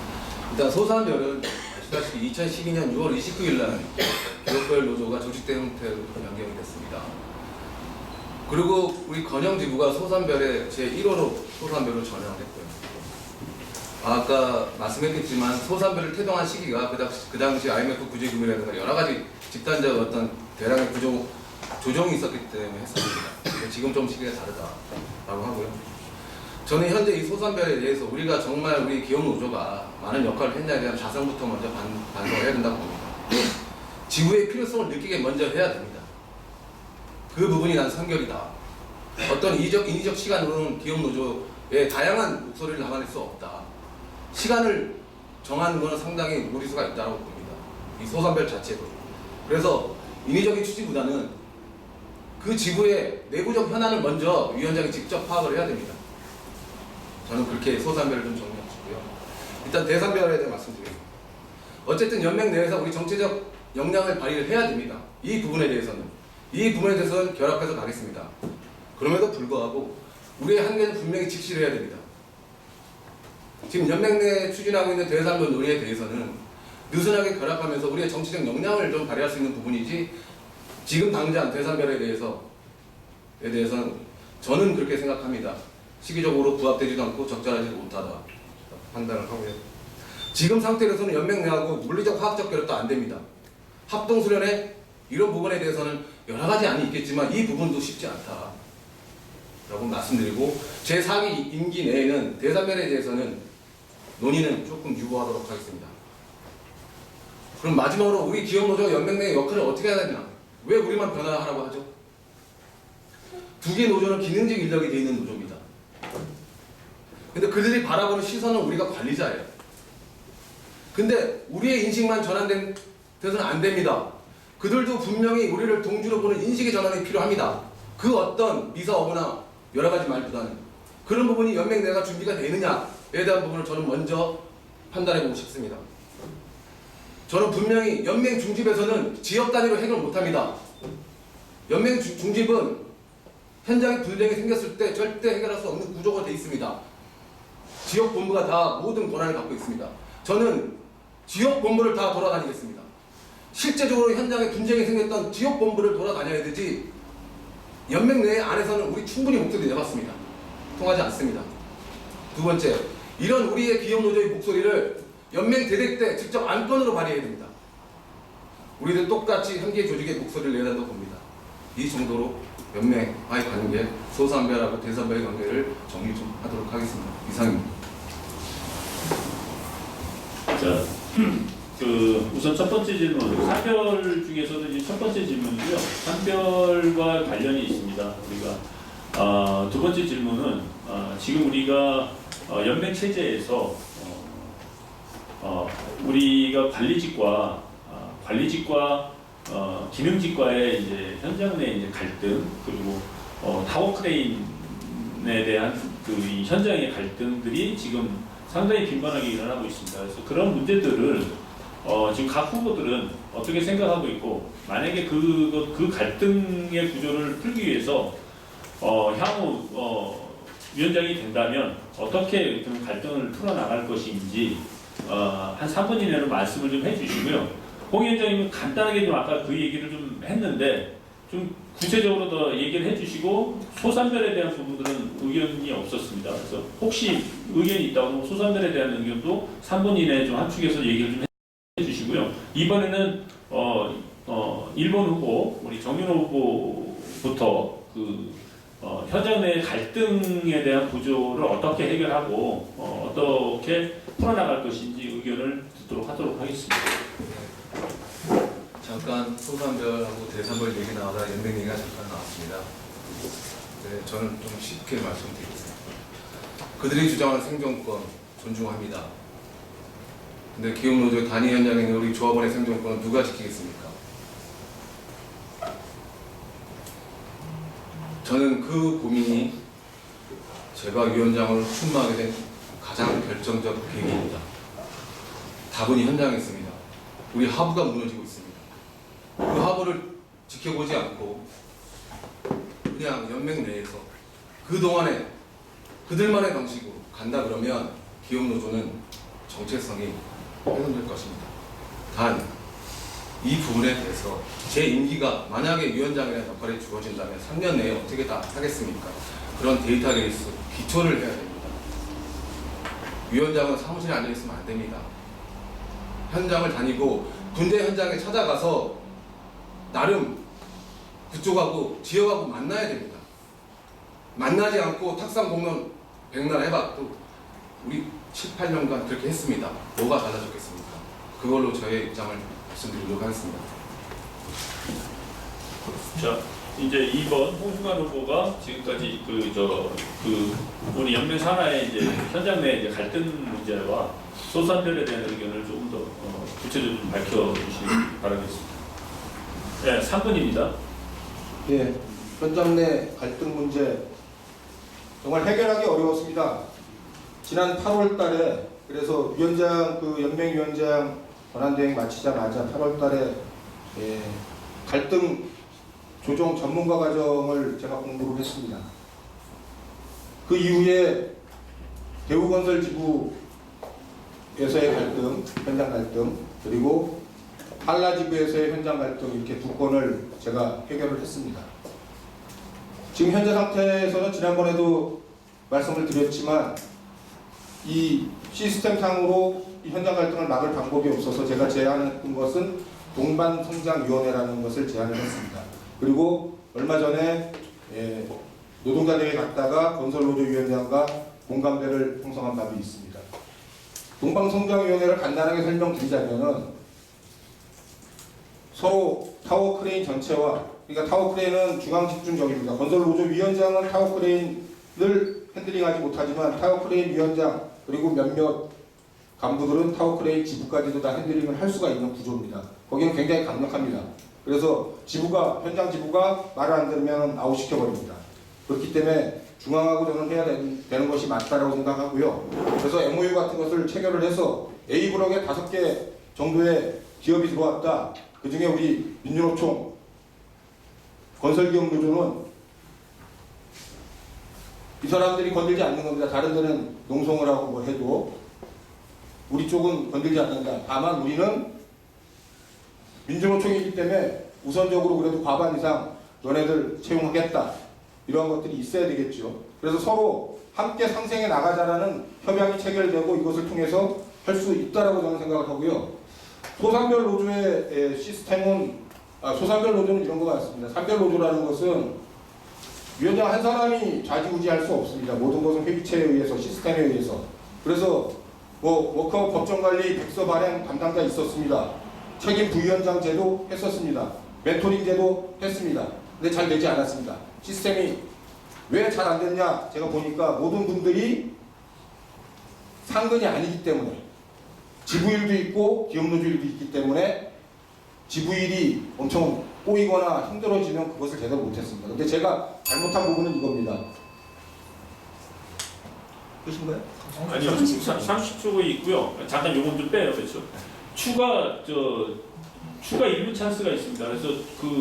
[SPEAKER 2] 일단 소산별은 아시다시피 2012년 6월 29일 날 기업별 노조가 조직된 형태로 변경이 됐습니다. 그리고 우리 건영지부가 소산별의 제1호로 소산별을 전향했고요. 아까 말씀했겠지만 소산별을 태동한 시기가 그 당시 IMF 구제금이라든가 여러 가지 집단적 어떤 대량의 조정이 있었기 때문에 했습니다. 지금 좀 시기가 다르다라고 하고요. 저는 현재 이 소산별에 대해서 우리가 정말 우리 기업 노조가 많은 역할을 했냐에 대한 자성부터 먼저 반성을 해야 된다고 봅니다. 지구의 필요성을 느끼게 먼저 해야 됩니다. 그 부분이 난 선결이다. 어떤 인위적 시간으로는 기업 노조의 다양한 목소리를 담아낼 수 없다. 시간을 정하는 것은 상당히 무리수가 있다고 봅니다. 이 소산별 자체도. 그래서 인위적인 추진보다는 그 지구의 내부적 현안을 먼저 위원장이 직접 파악을 해야 됩니다. 저는 그렇게 소산별을 좀 정리하고 싶고요. 일단 대산별에 대해 말씀드립니다. 어쨌든 연맹 내에서 우리 정치적 역량을 발휘를 해야 됩니다. 이 부분에 대해서는 결합해서 가겠습니다. 그럼에도 불구하고 우리의 한계는 분명히 직시를 해야 됩니다. 지금 연맹 내에 추진하고 있는 대산별 논의에 대해서는 느슨하게 결합하면서 우리의 정치적 역량을 좀 발휘할 수 있는 부분이지 지금 당장 대산별에 대해서는 저는 그렇게 생각합니다. 시기적으로 부합되지도 않고 적절하지도 못하다 판단을 하고요. 지금 상태로서는 연맹 내하고 물리적 화학적 결합도 안 됩니다. 합동수련회 이런 부분에 대해서는 여러 가지 안이 있겠지만 이 부분도 쉽지 않다 라고 말씀드리고 제 4기 임기 내에는 대산별에 대해서는 논의는 조금 유보하도록 하겠습니다. 그럼 마지막으로 우리 기업노조 연맹 내의 역할을 어떻게 해야 되나? 왜 우리만 변화하라고 하죠? 두 개 노조는 기능적 인력이 되어 있는 노조입니다. 근데 그들이 바라보는 시선은 우리가 관리자예요. 근데 우리의 인식만 전환돼서는 안 됩니다. 그들도 분명히 우리를 동주로 보는 인식의 전환이 필요합니다. 그 어떤 미사어구나 여러 가지 말보다는 그런 부분이 연맹 내가 준비가 되느냐에 대한 부분을 저는 먼저 판단해보고 싶습니다. 저는 분명히 연맹 중집에서는 지역 단위로 해결 못합니다. 연맹 중집은 현장에 분쟁이 생겼을 때 절대 해결할 수 없는 구조가 되어 있습니다. 지역 본부가 다 모든 권한을 갖고 있습니다. 저는 지역 본부를 다 돌아다니겠습니다. 실제적으로 현장에 분쟁이 생겼던 지역 본부를 돌아다녀야 되지 연맹 내 안에서는 우리 충분히 목소리 내봤습니다. 통하지 않습니다. 두 번째, 이런 우리의 기업 노조의 목소리를 연맹 대대 때 직접 안건으로 발휘해야 됩니다. 우리들 똑같이 한 개의 조직의 목소리를 내야 된다고 봅니다. 이 정도로 연맹과의 관계, 소산별하고 대산별의 관계를 정리 좀 하도록 하겠습니다. 이상입니다.
[SPEAKER 1] 자, 우선 첫 번째 질문, 산별 중에서도 이제 첫 번째 질문이고요. 산별과 관련이 있습니다. 우리가 두 번째 질문은 지금 우리가 연맹 체제에서 우리가 관리직과 기능직과의 이제 현장 내 이제 갈등 그리고 타워크레인에 대한 이 현장의 갈등들이 지금 상당히 빈번하게 일어나고 있습니다. 그래서 그런 문제들을 지금 각 후보들은 어떻게 생각하고 있고 만약에 그 갈등의 구조를 풀기 위해서 향후 위원장이 된다면 어떻게 그 갈등을 풀어나갈 것인지 한 3분 이내로 말씀을 좀 해주시고요. 홍 위원장님은 간단하게 좀 아까 그 얘기를 좀 했는데 좀 구체적으로 더 얘기를 해주시고 소산별에 대한 부분들은 의견이 없었습니다. 그래서 혹시 의견이 있다고 소산별에 대한 의견도 3분 이내에 좀 함축해서 얘기를 좀 해주시고요. 이번에는 1번 후보 우리 정윤호 후보부터 현장 내 갈등에 대한 구조를 어떻게 해결하고 어떻게 풀어나갈 것인지 의견을 듣도록 하도록 하겠습니다.
[SPEAKER 2] 잠깐 소산별하고 대산별 얘기 나오다 연맹 얘기가 잠깐 나왔습니다. 네, 저는 좀 쉽게 말씀드리겠습니다. 그들이 주장하는 생존권 존중합니다. 근데 기업노조 단위 현장에 있는 우리 조합원의 생존권은 누가 지키겠습니까? 저는 그 고민이 제가 위원장으로 출마하게 된 가장 결정적 계기입니다. 다분히 현장에 있습니다. 우리 하부가 무너지고 있습니다. 그 하부를 지켜보지 않고 그냥 연맹 내에서 그동안에 그들만의 방식으로 간다 그러면 기업노조는 정체성이 훼손될 것입니다. 단 이 부분에 대해서 제 임기가 만약에 위원장이라는 역할이 주어진다면 3년 내에 어떻게 다 하겠습니까? 그런 데이터베이스 기초를 해야 됩니다. 위원장은 사무실에 앉아있으면 안 됩니다. 현장을 다니고 군대 현장에 찾아가서 나름 그쪽하고 지역하고 만나야 됩니다. 만나지 않고 탁상 공론 백날 해봐도 우리 7, 8년간 그렇게 했습니다. 뭐가 달라졌겠습니까? 그걸로 저의 입장을 말씀드리도록 하겠습니다.
[SPEAKER 1] 자, 이제 2번 홍순관 후보가 지금까지 우리 연맹 산하의 이제 현장 내 이제 갈등 문제와 소산별에 대한 의견을 조금 더 구체적으로 좀 밝혀주시기 바라겠습니다. 네, 3분입니다.
[SPEAKER 3] 예, 현장 내 갈등 문제 정말 해결하기 어려웠습니다. 지난 8월 달에 그래서 위원장 연맹위원장 권한대행 마치자마자 8월 달에 갈등 조정 전문가 과정을 제가 공부를 했습니다. 그 이후에 대우건설 지부에서의 갈등, 현장 갈등, 그리고 한라지부에서의 현장 갈등 이렇게 두 건을 제가 해결을 했습니다. 지금 현재 상태에서는 지난번에도 말씀을 드렸지만 이 시스템상으로 이 현장 갈등을 막을 방법이 없어서 제가 제안했던 것은 동반성장위원회라는 것을 제안을 했습니다. 그리고 얼마 전에 노동자대회 갔다가 건설노조위원장과 공감대를 형성한 바도 있습니다. 동방성장위원회를 간단하게 설명드리자면은 서로 타워크레인 전체와 그러니까 타워크레인은 중앙집중적입니다. 건설노조위원장은 타워크레인을 핸들링하지 못하지만 타워크레인 위원장 그리고 몇몇 간부들은 타워크레인 지부까지도 다 핸들링을 할 수가 있는 구조입니다. 거기는 굉장히 강력합니다. 그래서 현장 지부가 말을 안 들으면 아웃시켜버립니다. 그렇기 때문에 중앙하고 저는 해야 되는 것이 맞다라고 생각하고요. 그래서 MOU 같은 것을 체결을 해서 A블록에 5개 정도의 기업이 들어왔다. 그 중에 우리 민주노총 건설기업노조는 이 사람들이 건들지 않는 겁니다. 다른 데는 농성을 하고 뭐 해도 우리 쪽은 건들지 않는다. 다만 우리는 민주노총이기 때문에 우선적으로 그래도 과반 이상 너네들 채용하겠다. 이러한 것들이 있어야 되겠죠. 그래서 서로 함께 상생해 나가자라는 협약이 체결되고 이것을 통해서 할 수 있다라고 저는 생각을 하고요. 소산별 노조의 시스템은 소산별 노조는 이런 것 같습니다. 산별 노조라는 것은 위원장 한 사람이 좌지우지할 수 없습니다. 모든 것은 회기체에 의해서 시스템에 의해서. 그래서 워커 법정관리 백서 발행 담당자 있었습니다. 책임 부위원장 제도 했었습니다. 멘토링 제도 했습니다. 근데 잘 되지 않았습니다. 시스템이 왜 잘 안 됐냐? 제가 보니까 모든 분들이 상근이 아니기 때문에 지부일도 있고 기업노조일도 있기 때문에 지부일이 엄청 꼬이거나 힘들어지면 그것을 제대로 못했습니다. 근데 제가 잘못한 부분은 이겁니다. 끝인가요?
[SPEAKER 1] 아니요, 30초가 있고요. 잠깐 요건 좀 빼요, 그렇죠? 추가 일부 찬스가 있습니다. 그래서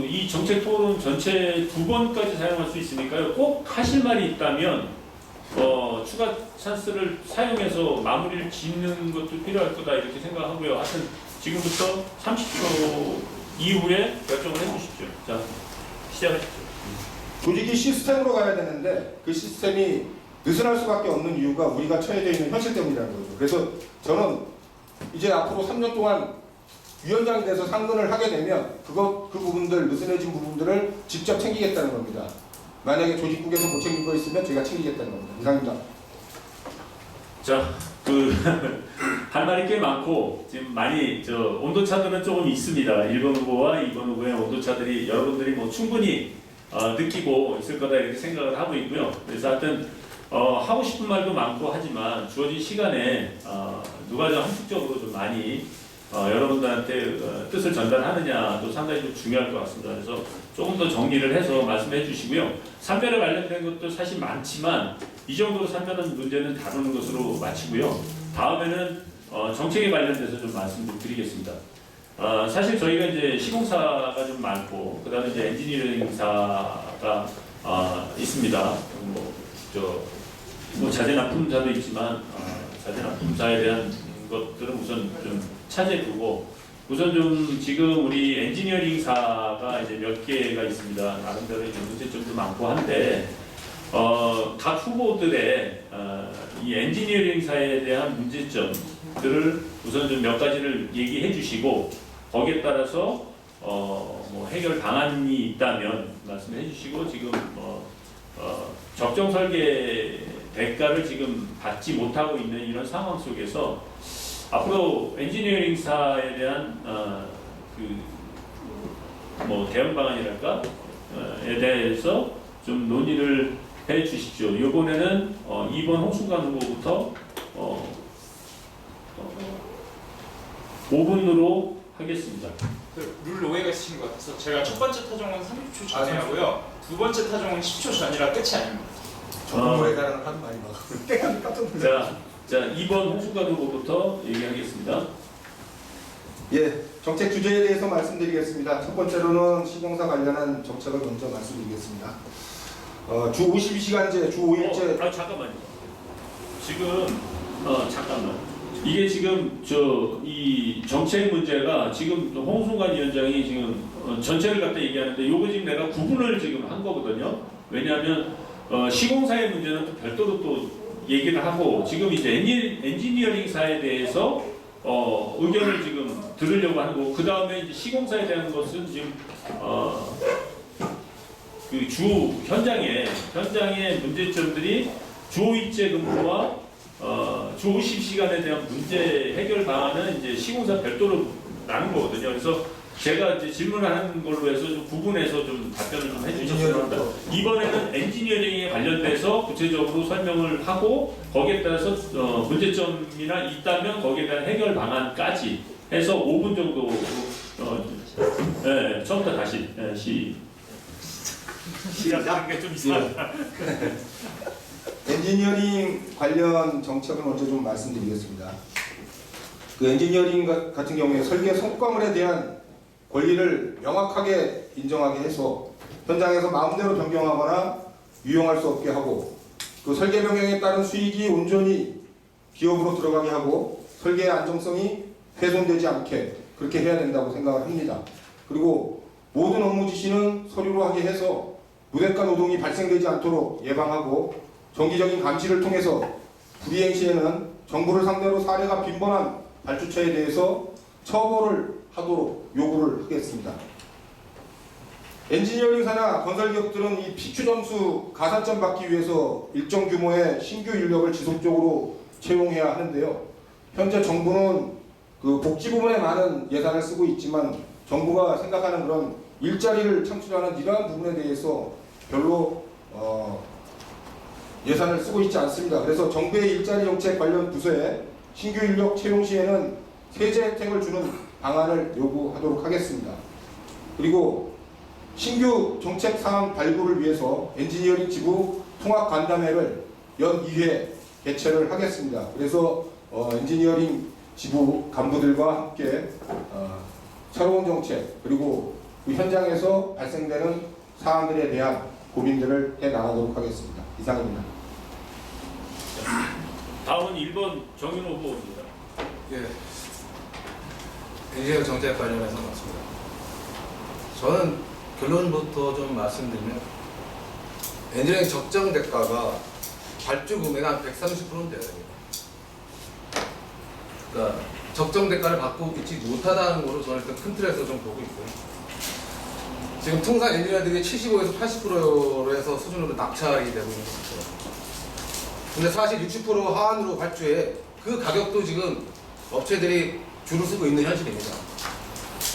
[SPEAKER 1] 이 정책 토론 전체 2번까지 사용할 수 있으니까요. 꼭 하실 말이 있다면 추가 찬스를 사용해서 마무리를 짓는 것도 필요할 거다 이렇게 생각하고요. 하여튼 지금부터 30초 이후에 결정을 해주십시오. 자, 시작하십시오.
[SPEAKER 3] 조직이 시스템으로 가야 되는데 그 시스템이 느슨할 수밖에 없는 이유가 우리가 처해져 있는 현실 때문이라는 거죠. 그래서 저는 이제 앞으로 3년 동안 위원장이 돼서 상근을 하게 되면 그 부분들, 느슨해진 부분들을 직접 챙기겠다는 겁니다. 만약에 조직국에서 못 챙긴 거 있으면 제가 챙기겠다는 겁니다. 이상입니다.
[SPEAKER 1] 자, 할 말이 꽤 많고 지금 많이 온도차들은 조금 있습니다. 1번 후보와 2번 후보의 온도차들이 여러분들이 뭐 충분히 느끼고 있을 거다 이렇게 생각을 하고 있고요. 그래서 하여튼 하고 싶은 말도 많고 하지만 주어진 시간에 누가 좀 함축적으로 좀 많이 여러분들한테 뜻을 전달하느냐도 상당히 좀 중요할 것 같습니다. 그래서 조금 더 정리를 해서 말씀해 주시고요. 삼변에 관련된 것도 사실 많지만 이 정도로 삼변은 문제는 다루는 것으로 마치고요. 다음에는 정책에 관련돼서 좀 말씀을 드리겠습니다. 사실 저희가 이제 시공사가 좀 많고 그다음에 이제 엔지니어링사가 있습니다. 뭐 자재납품사도 있지만 자재납품사에 대한 것들은 우선 좀 차지해두고 우선 좀 지금 우리 엔지니어링사가 이제 몇 개가 있습니다. 나름대로 이제 문제점도 많고 한데 각 후보들의 이 엔지니어링사에 대한 문제점들을 우선 좀 몇 가지를 얘기해 주시고 거기에 따라서 뭐 해결 방안이 있다면 말씀해 주시고 지금 적정 설계 대가를 지금 받지 못하고 있는 이런 상황 속에서 앞으로 엔지니어링사에 대한 뭐 대응 방안이랄까에 대해서 좀 논의를 해 주십시오. 이번에는 2번 홍순관 후보부터 5분으로 하겠습니다.
[SPEAKER 5] 룰 오해가 있으신 것 같아서 제가 첫 번째 타종은 30초 전에 하고요. 두 번째 타종은 10초 전이라 끝이 아닙니다.
[SPEAKER 2] 정보에 대한 하는 말이 막 깜짝 놀랐어요.
[SPEAKER 1] 자, 2번 홍순관 후보부터 얘기하겠습니다.
[SPEAKER 3] 예, 정책 주제에 대해서 말씀드리겠습니다. 첫 번째로는 시공사 관련한 정책을 먼저 말씀드리겠습니다. 주 52시간제, 주 5일제.
[SPEAKER 1] 잠깐만요. 지금 잠깐만. 이게 지금 이 정책 문제가 지금 홍순관 위원장이 지금 전체를 갖다 얘기하는데 요거 지금 내가 구분을 지금 한 거거든요. 왜냐하면 시공사의 문제는 또 별도로 또 얘기를 하고 지금 이제 엔지니어링사에 대해서 의견을 지금 들으려고 하는 거고 그 다음에 이제 시공사에 대한 것은 지금 그 주 현장의 문제점들이 주 5일제 근무와 주 50시간에 대한 문제 해결 방안은 이제 시공사 별도로 나는 거거든요. 그래서 제가 이제 질문하는 걸로 해서 좀 구분해서 좀 답변을 좀 해주셨으면 합니다. 이번에는 엔지니어링에 관련돼서 구체적으로 설명을 하고 거기에 따라서 문제점이나 있다면 거기에 대한 해결 방안까지 해서 5분 정도 네, 처음부터 다시 시작하는 게 좀 이상하다.
[SPEAKER 3] 엔지니어링 관련 정책을 먼저 좀 말씀드리겠습니다. 그 엔지니어링 같은 경우에 설계 성과물에 대한 권리를 명확하게 인정하게 해서 현장에서 마음대로 변경하거나 유용할 수 없게 하고 그 설계 변경에 따른 수익이 온전히 기업으로 들어가게 하고 설계의 안정성이 훼손되지 않게 그렇게 해야 된다고 생각을 합니다. 그리고 모든 업무 지시는 서류로 하게 해서 무대가 노동이 발생되지 않도록 예방하고 정기적인 감시를 통해서 불이행 시에는 정부를 상대로 사례가 빈번한 발주처에 대해서 처벌을 하도록 요구를 하겠습니다. 엔지니어링사나 건설기업들은 이 PQ 점수 가산점 받기 위해서 일정 규모의 신규 인력을 지속적으로 채용해야 하는데요. 현재 정부는 그 복지 부분에 많은 예산을 쓰고 있지만 정부가 생각하는 그런 일자리를 창출하는 이러한 부분에 대해서 별로 예산을 쓰고 있지 않습니다. 그래서 정부의 일자리 정책 관련 부서에 신규 인력 채용 시에는 세제 혜택을 주는 방안을 요구하도록 하겠습니다. 그리고 신규 정책 사항 발굴을 위해서 엔지니어링 지부 통합 간담회를 연 2회 개최를 하겠습니다. 그래서 엔지니어링 지부 간부들과 함께 새로운 정책 그리고 그 현장에서 발생되는 사안들에 대한 고민들을 해 나가도록 하겠습니다. 이상입니다.
[SPEAKER 1] 다음은 1번 정윤호 후보입니다.
[SPEAKER 2] 예. 엔지니어 정책 관련해서 맞습니다. 저는 결론부터 좀 말씀드리면 엔지니어링 적정 대가가 발주 금액 한 130%는 돼야 됩니다. 그러니까 적정 대가를 받고 있지 못하다는 거로 저는 일단 큰 틀에서 좀 보고 있고요. 지금 통상 엔지니어들이 75에서 80%로 해서 수준으로 낙찰이 되고 있는 거죠. 근데 사실 60% 하한으로 발주해 그 가격도 지금 업체들이 줄을 서고 있는 현실입니다.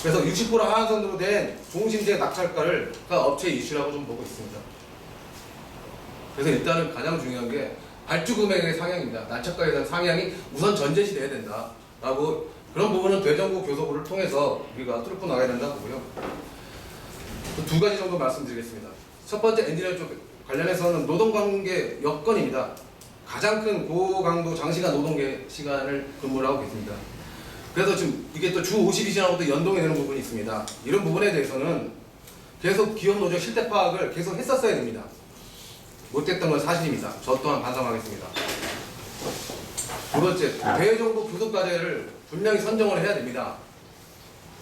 [SPEAKER 2] 그래서 60% 하한선으로 된 종신제 낙찰가를 업체 이슈라고 좀 보고 있습니다. 그래서 일단은 가장 중요한 게 발주 금액의 상향입니다. 낙찰가에 대한 상향이 우선 전제시 돼야 된다라고 그런 부분은 대정부 교섭을 통해서 우리가 뚫고 나가야 된다고 보고요. 두 가지 정도 말씀드리겠습니다. 첫 번째 엔지니어 쪽 관련해서는 노동관계 여건입니다. 가장 큰 고강도 장시간 노동계 시간을 근무를 하고 계십니다. 그래서 지금 이게 또 주 52시간하고도 연동이 되는 부분이 있습니다. 이런 부분에 대해서는 계속 기업 노조 실태 파악을 계속 했었어야 됩니다. 못했던 건 사실입니다. 저 또한 반성하겠습니다. 두 번째, 대정부 교섭 과제를 분명히 선정을 해야 됩니다.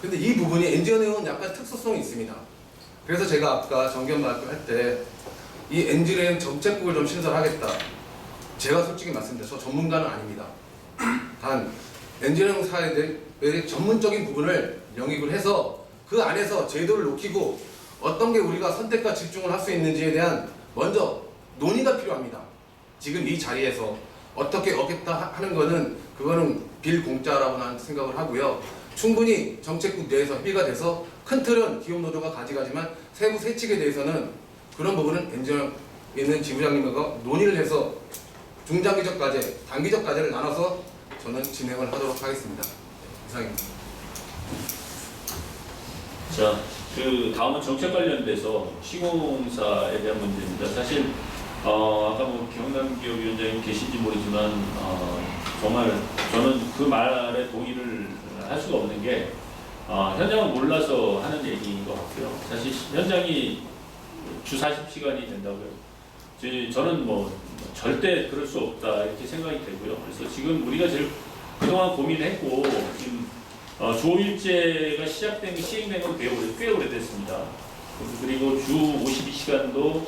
[SPEAKER 2] 근데 이 부분이 엔지니어링은 약간 특수성이 있습니다. 그래서 제가 아까 정견 발표할 때 이 엔지니어링 정책국을 좀 신설하겠다. 제가 솔직히 말씀드려요. 저 전문가는 아닙니다. 단 엔지니어링 사회의 전문적인 부분을 영입을 해서 그 안에서 제도를 놓기고 어떤 게 우리가 선택과 집중을 할 수 있는지에 대한 먼저 논의가 필요합니다. 지금 이 자리에서 어떻게 어겠다 하는 거는 그거는 빌공짜라고 나는 생각을 하고요. 충분히 정책국 내에서 협의가 돼서 큰 틀은 기업 노조가 가져가지만 세부 세칙에 대해서는 그런 부분은 엔지니어 있는 지부장님과 논의를 해서 중장기적 과제, 단기적 과제를 나눠서 저는 진행을 하도록 하겠습니다. 이상입니다.
[SPEAKER 1] 자, 그 다음은 정책 관련돼서 시공사에 대한 문제입니다. 사실 아까 뭐 경남기업위원장님 계신지 모르지만 정말 저는 그 말에 동의를 할 수가 없는 게 현장을 몰라서 하는 얘기인 것 같고요. 사실 현장이 주 40시간이 된다고요. 저는 뭐 절대 그럴 수 없다 이렇게 생각이 되고요. 그래서 지금 우리가 제일 그동안 고민했고 지금 주 5일제가 시행된 건 꽤 오래됐습니다. 그리고 주 52시간도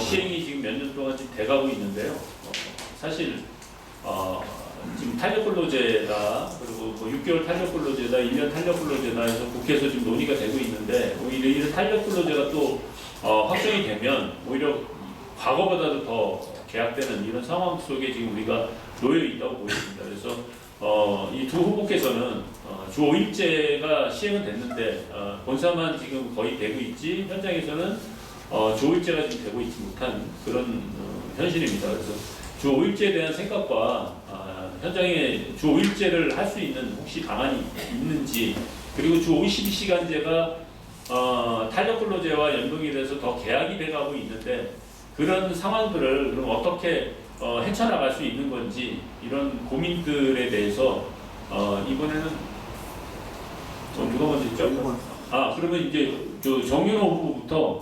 [SPEAKER 1] 시행이 지금 몇 년 동안 지금 돼가고 있는데요. 사실 지금 탄력근로제다 그리고 뭐 6개월 탄력근로제다 1년 탄력근로제다 해서 국회에서 지금 논의가 되고 있는데 오히려 이 탄력근로제가 또 확정이 되면 오히려 과거보다도 더 계약되는 이런 상황 속에 지금 우리가 놓여 있다고 보입니다. 그래서 이 두 후보께서는 주 5일제가 시행은 됐는데 본사만 지금 거의 되고 있지 현장에서는 주 5일제가 지금 되고 있지 못한 그런 현실입니다. 그래서 주 5일제에 대한 생각과 현장에 주 5일제를 할 수 있는 혹시 방안이 있는지 그리고 주 52시간제가 탄력근로제와 연동이 돼서 더 계약이 돼가고 있는데 그런 상황들을 그럼 어떻게 헤쳐나갈 수 있는 건지 이런 고민들에 대해서 이번에는 누가 먼저 있죠? 그러면 이제 정윤호 후보부터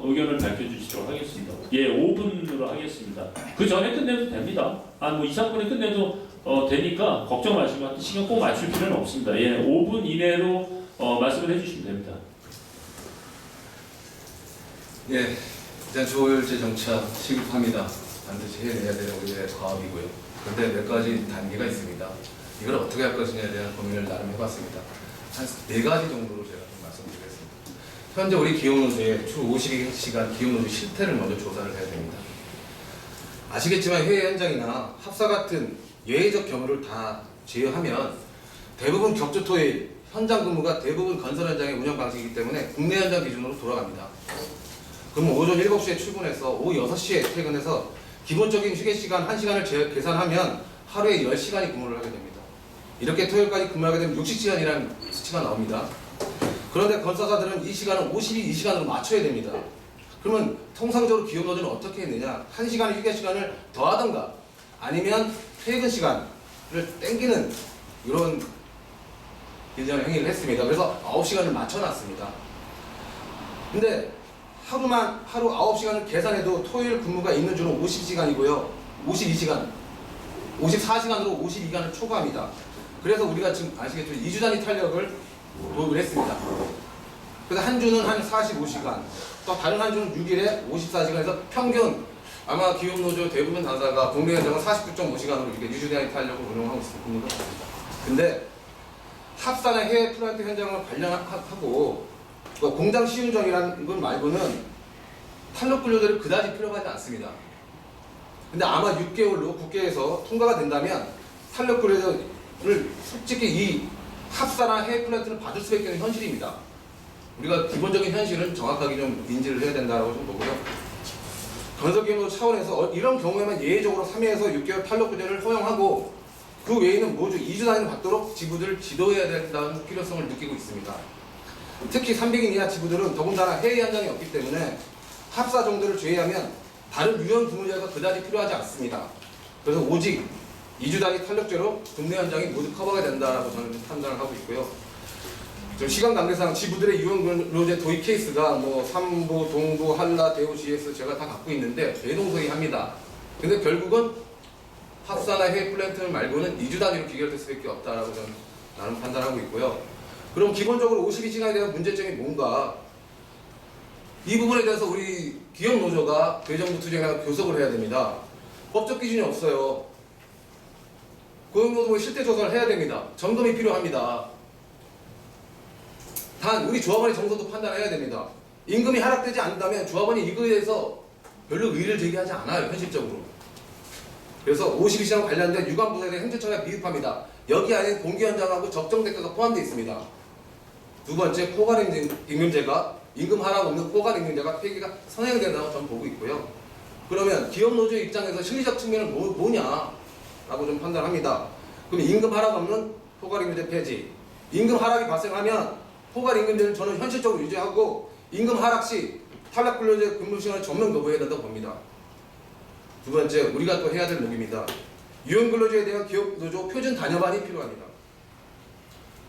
[SPEAKER 1] 의견을 밝혀주시도록 하겠습니다. 예, 5분으로 하겠습니다. 그 전에 끝내도 됩니다. 뭐 2, 3분에 끝내도 되니까 걱정 마시고 시간 꼭 맞출 필요는 없습니다. 예, 5분 이내로 말씀을 해주시면 됩니다.
[SPEAKER 2] 예, 일단 주 5일제 정차 시급합니다. 반드시 해내야 되는 우리의 과업이고요. 그런데 몇 가지 단계가 있습니다. 이걸 어떻게 할 것이냐에 대한 고민을 나름 해봤습니다. 한 4가지 정도로 제가 좀 말씀드리겠습니다. 현재 우리 기업노조의 주 52시간 기업노조 실태를 먼저 조사를 해야 됩니다. 아시겠지만 해외 현장이나 합사 같은 예외적 경우를 다 제외하면 대부분 격주토일 현장 근무가 대부분 건설 현장의 운영 방식이기 때문에 국내 현장 기준으로 돌아갑니다. 그럼 오전 7시에 출근해서 오후 6시에 퇴근해서 기본적인 휴게시간 1시간을 계산하면 하루에 10시간이 근무를 하게 됩니다. 이렇게 토요일까지 근무하게 되면 60시간이라는 수치가 나옵니다. 그런데 건설사들은 이 시간을 52시간으로 맞춰야 됩니다. 그러면 통상적으로 기업노조는 어떻게 했느냐? 1시간의 휴게시간을 더하던가 아니면 퇴근 시간 땡기는 이런 인정 행위를 했습니다. 그래서 9시간을 맞춰놨습니다. 근데 하루 9시간을 계산해도 토요일 근무가 있는 주는 50시간이고요. 52시간, 54시간으로 52시간을 초과합니다. 그래서 우리가 지금 아시겠죠? 2주 단위 탄력을 도입을 했습니다. 그래서 한 주는 한 45시간, 또 다른 한 주는 6일에 54시간에서 평균 아마 기업노조 대부분 당사가 국내 현장은 49.5시간으로 이렇게 2주 단위 탄력을 운영하고 있습니다. 근데 합사나 해외 플란트 현장을 관련하고 공장 시운전이라는 것 말고는 탄력 근로자를 그다지 필요가 하지 않습니다. 근데 아마 6개월로 국회에서 통과가 된다면 탄력 근로자를 솔직히 이 합사나 해외 플란트를 받을 수밖에 없는 현실입니다. 우리가 기본적인 현실은 정확하게 좀 인지를 해야 된다고 좀 보고요. 건설기업노 차원에서 이런 경우에만 예외적으로 3회에서 6개월 탄력 근로를 허용하고 그 외에는 모두 2주 단위를 받도록 지부들을 지도해야 된다는 필요성을 느끼고 있습니다. 특히 300인 이하 지부들은 더군다나 해외 현장이 없기 때문에 합사 정도를 제외하면 다른 유연 근무자가 그다지 필요하지 않습니다. 그래서 오직 2주 단위 탄력제로 국내 현장이 모두 커버가 된다라고 저는 판단을 하고 있고요. 좀 시간 관계상 지부들의 유연 근로제 도입 케이스가 뭐 삼부, 동부, 한라, 대우, GS 제가 다 갖고 있는데 대동소이합니다. 근데 결국은 합사나 해외 플랜트 말고는 2주 단위로 기결될 수밖에 없다라고 저는 나름 판단하고 있고요. 그럼 기본적으로 52시간에 대한 문제점이 뭔가? 이 부분에 대해서 우리 기업 노조가 대정부 투쟁이나 교섭을 해야 됩니다. 법적 기준이 없어요. 고용노동부의 실태 조사를 해야 됩니다. 점검이 필요합니다. 단 우리 조합원의 정서도 판단해야 됩니다. 임금이 하락되지 않는다면 조합원이 이거에 대해서 별로 의의를 제기하지 않아요. 현실적으로. 그래서 52시간 관련된 유관부서에 대한 행정처가 미흡합니다. 여기 안에 공개 현장하고 적정 대가가 포함되어 있습니다. 두 번째, 포괄임금제가 임금 하락 없는 포괄임금제가 폐기가 선행된다고 저는 보고 있고요. 그러면 기업 노조의 입장에서 실리적 측면은 뭐냐라고 좀 판단합니다. 그럼 임금 하락 없는 포괄임금제 폐지. 임금 하락이 발생하면 포괄임금제는 저는 현실적으로 유지하고 임금 하락 시 탈락 근로제 근무 시간을 전면 거부해야 된다고 봅니다. 두 번째, 우리가 또 해야 될 목입니다. 유연 근로제에 대한 기업 노조 표준 단협안이 필요합니다.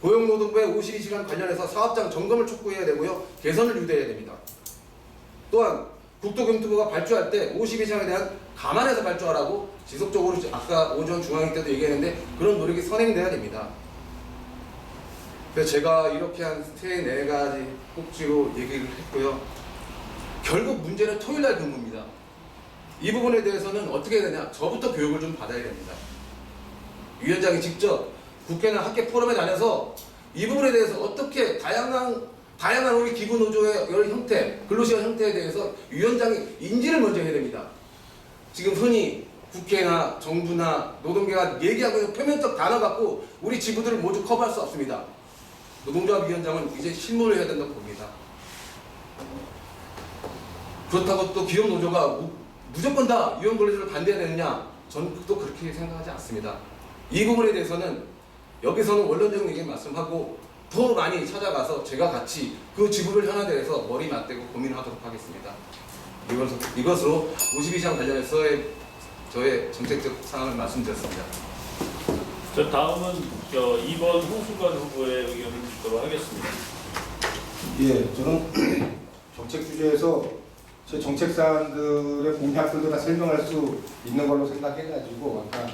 [SPEAKER 2] 고용노동부의 52시간 관련해서 사업장 점검을 촉구해야 되고요. 개선을 유도해야 됩니다. 또한 국토교통부가 발주할 때 52시간에 대한 감안해서 발주하라고 지속적으로 아까 오전 중앙회 때도 얘기했는데 그런 노력이 선행돼야 됩니다. 그래서 제가 이렇게 한 3-4가지 꼭지로 얘기를 했고요. 결국 문제는 토요일날 근무입니다. 이 부분에 대해서는 어떻게 해야 되냐? 저부터 교육을 좀 받아야 됩니다. 위원장이 직접 국회나 학계 포럼에 다녀서 이 부분에 대해서 어떻게 다양한 우리 기부 노조의 여러 형태, 근로시간 형태에 대해서 위원장이 인지를 먼저 해야 됩니다. 지금 흔히 국회나 정부나 노동계가 얘기하고 있는 표면적 단어 갖고 우리 지부들을 모두 커버할 수 없습니다. 노동조합 위원장은 이제 실무를 해야 된다고 봅니다. 그렇다고 또 기업 노조가 무조건 다 유연 근로제를 반대해야 되느냐? 저는 또 그렇게 생각하지 않습니다. 이 부분에 대해서는 여기서는 원론적인 얘기 말씀하고 더 많이 찾아가서 제가 같이 그 지부를 현안대해서 머리 맞대고 고민하도록 하겠습니다. 이것으로 52시간 관련해서의 저의 정책적 상황을 말씀드렸습니다.
[SPEAKER 1] 저 다음은 2번 홍순관 후보의 의견을 듣도록 하겠습니다.
[SPEAKER 3] 예, 저는 정책 주제에서 제 정책 사안들의 공약들도 다 설명할 수 있는 걸로 생각해가지고 아까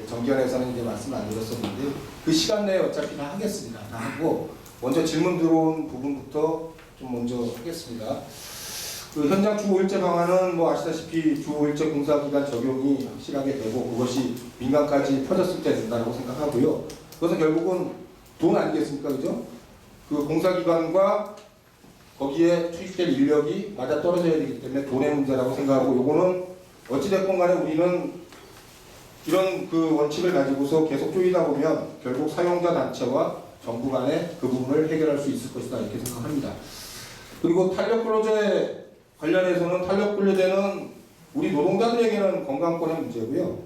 [SPEAKER 3] 정기현에서는 이제 말씀 안 드렸었는데 그 시간 내에 어차피 다 하겠습니다. 다 하고 먼저 질문 들어온 부분부터 좀 먼저 하겠습니다. 그 현장 주 5일제 방안은 뭐 아시다시피 주 5일제 공사기간 적용이 확실하게 되고 그것이 민간까지 퍼졌을 때 된다고 생각하고요. 그것은 결국은 돈 아니겠습니까, 그죠? 그 공사기간과 거기에 투입될 인력이 맞아 떨어져야 되기 때문에 돈의 문제라고 생각하고 요거는 어찌됐건 간에 우리는 이런 그 원칙을 가지고서 계속 쪼이다 보면 결국 사용자 단체와 정부 간에 그 부분을 해결할 수 있을 것이다 이렇게 생각합니다. 그리고 탄력근로제 관련해서는 탄력근로제는 우리 노동자들에게는 건강권의 문제고요.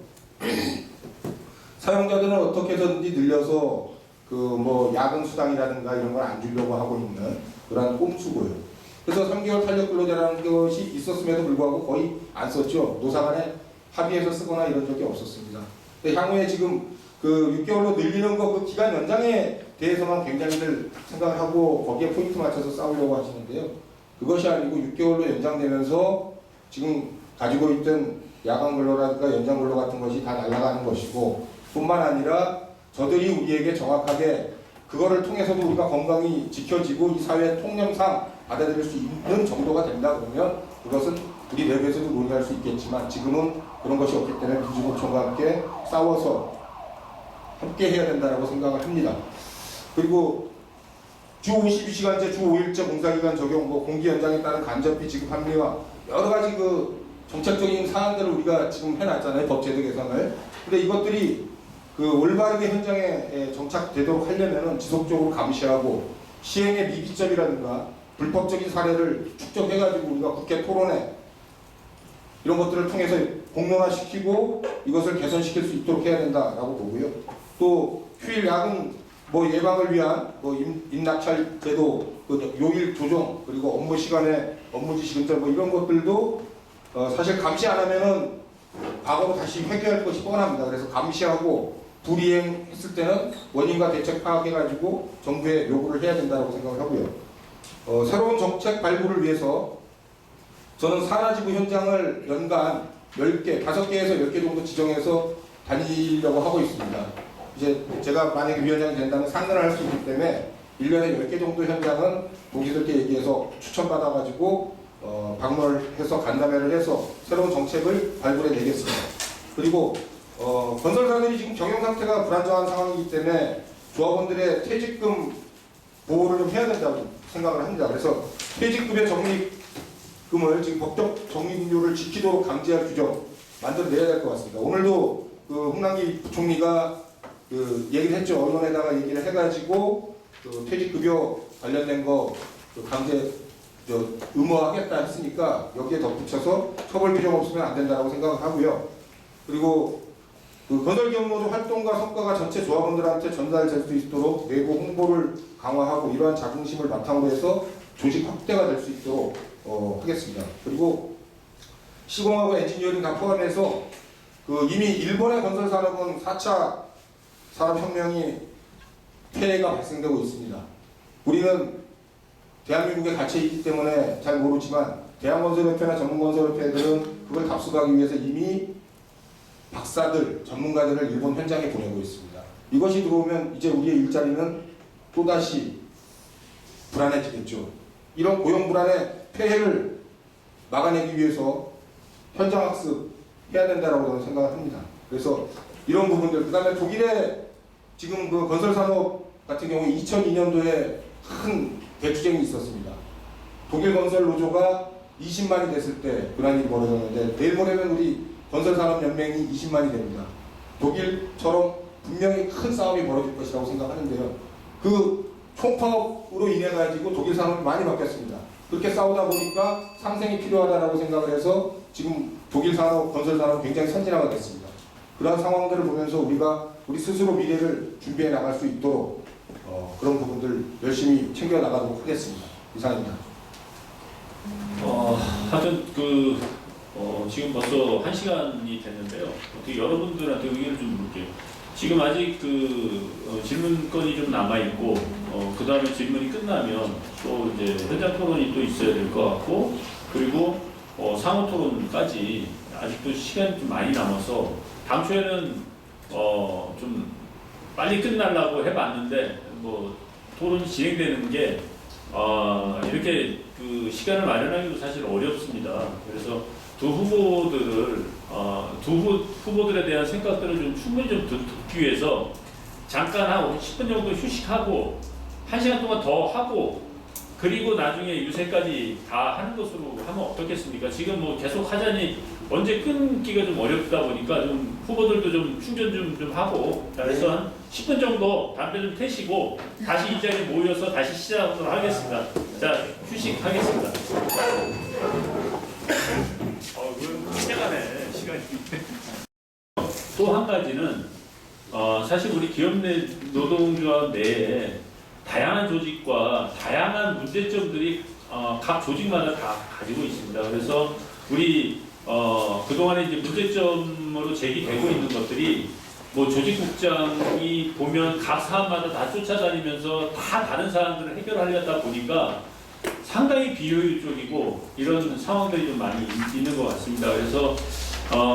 [SPEAKER 3] 사용자들은 어떻게 해서든지 늘려서 그 뭐 야근 수당이라든가 이런 걸 안 주려고 하고 있는 그런 꼼수고요. 그래서 3개월 탄력근로제라는 것이 있었음에도 불구하고 거의 안 썼죠. 노사 간에 합의해서 쓰거나 이런 적이 없었습니다. 근데 향후에 지금 그 6개월로 늘리는 거 그 기간 연장에 대해서만 굉장히들 생각을 하고 거기에 포인트 맞춰서 싸우려고 하시는데요. 그것이 아니고 6개월로 연장되면서 지금 가지고 있던 야간 근로라든가 연장 근로 같은 것이 다 날아가는 것이고 뿐만 아니라 저들이 우리에게 정확하게 그거를 통해서도 우리가 건강이 지켜지고 이 사회 통념상 받아들일 수 있는 정도가 된다 그러면 그것은 우리 내부에서도 논의할 수 있겠지만 지금은 그런 것이 없기 때문에 민주노총과 함께 싸워서 함께 해야 된다고 생각을 합니다. 그리고 주 52시간제, 주 5일제 공사기간 적용, 뭐 공기 연장에 따른 간접비 지급 합리화 여러 가지 그 정책적인 사안들을 우리가 지금 해놨잖아요. 법제도 개선을. 근데 이것들이 그 올바르게 현장에 정착되도록 하려면은 지속적으로 감시하고 시행의 미비점이라든가 불법적인 사례를 축적해가지고 우리가 국회 토론회 이런 것들을 통해서 공론화시키고 이것을 개선시킬 수 있도록 해야 된다라고 보고요. 또 휴일 야근 뭐 예방을 위한 뭐 임납찰 제도, 그 요일 조정 그리고 업무 시간에 업무 지시 근절 뭐 이런 것들도 사실 감시 안 하면은 과거로 다시 회귀할 것이 뻔합니다. 그래서 감시하고 불이행했을 때는 원인과 대책 파악해가지고 정부에 요구를 해야 된다고 생각을 하고요. 새로운 정책 발굴을 위해서 저는 산하지구 현장을 연간 10개, 5개에서 10개 정도 지정해서 다니려고 하고 있습니다. 이제 제가 만약에 위원장이 된다면 상근을 할 수 있기 때문에 1년에 10개 정도 현장은 동지들께 얘기해서 추천받아가지고 방문을 해서 간담회를 해서 새로운 정책을 발굴해 내겠습니다. 그리고 건설사들이 지금 경영 상태가 불안정한 상황이기 때문에 조합원들의 보호를 좀 해야 된다고 생각을 합니다. 그래서 퇴직급여 적립금을 지금 법적 적립률을 지키도록 강제할 규정 만들어내야 될 것 같습니다. 오늘도 그 홍남기 부총리가 그 얘기를 했죠. 언론에다가 얘기를 해가지고 그 퇴직급여 관련된 거 그 강제 의무화하겠다 했으니까 여기에 덧붙여서 처벌 규정 없으면 안 된다고 생각을 하고요. 그리고 그 건설기업노조 활동과 성과가 전체 조합원들한테 전달될 수 있도록 내부 홍보를 강화하고 이러한 자긍심을 바탕으로 해서 조직 확대가 될 수 있도록 하겠습니다. 그리고 시공하고 엔지니어링 다 포함해서 그 이미 일본의 건설 산업은 4차 산업혁명이 폐해가 발생되고 있습니다. 우리는 대한민국에 갇혀 있기 때문에 잘 모르지만 대한건설협회나 전문건설협회들은 그걸 답습하기 위해서 이미 박사들, 전문가들을 일본 현장에 보내고 있습니다. 이것이 들어오면 이제 우리의 일자리는 또다시 불안해지겠죠. 이런 고용 불안의 폐해를 막아내기 위해서 현장 학습 해야 된다고 저는 생각을 합니다. 그래서 이런 부분들, 그 다음에 독일의 지금 그 건설산업 같은 경우 2002년도에 큰 대투쟁이 있었습니다. 독일 건설 노조가 20만이 됐을 때 그런 일이 벌어졌는데 내일 모레면 우리 건설산업연맹이 20만이 됩니다. 독일처럼 분명히 큰 싸움이 벌어질 것이라고 생각하는데요. 그 총파업으로 인해 가지고 독일 산업이 많이 바뀌었습니다. 그렇게 싸우다 보니까 상생이 필요하다라고 생각을 해서 지금 독일 산업, 건설 산업 굉장히 선진화가 됐습니다. 그런 상황들을 보면서 우리 스스로 미래를 준비해 나갈 수 있도록 그런 부분들 열심히 챙겨 나가도록 하겠습니다. 이상입니다.
[SPEAKER 1] 하여튼 지금 벌써 1시간이 됐는데요. 어떻게 여러분들한테 의견을 좀 물을게요. 지금 아직 질문건이 좀 남아있고, 그 다음에 질문이 끝나면 또 이제 현장 토론이 또 있어야 될 것 같고, 그리고 상호 토론까지 아직도 시간이 좀 많이 남아서, 당초에는 좀 빨리 끝나려고 해봤는데, 토론이 진행되는 게, 이렇게 시간을 마련하기도 사실 어렵습니다. 그래서 두 후보들에 대한 생각들을 좀 충분히 좀 듣기 위해서 잠깐 한 10분 정도 휴식하고 1시간 동안 더 하고 그리고 나중에 유세까지 다 하는 것으로 하면 어떻겠습니까? 지금 계속 하자니 언제 끊기가 좀 어렵다 보니까 좀 후보들도 좀 충전 좀 하고 그래서 한 10분 정도 담배 좀 태시고 다시 이 자리에 모여서 다시 시작하도록 하겠습니다. 자, 휴식하겠습니다. 굉장하네 시간이. 또 한 가지는 사실 우리 기업 내 노동조합 내에 다양한 조직과 다양한 문제점들이 각 조직마다 다 가지고 있습니다. 그래서 우리 그동안에 이제 문제점으로 제기되고 있는 것들이 뭐 조직국장이 보면 각 사안마다 다 쫓아다니면서 다 다른 사안들을 해결하려다 보니까 상당히 비효율적이고 이런 상황들이 좀 많이 있는 것 같습니다. 그래서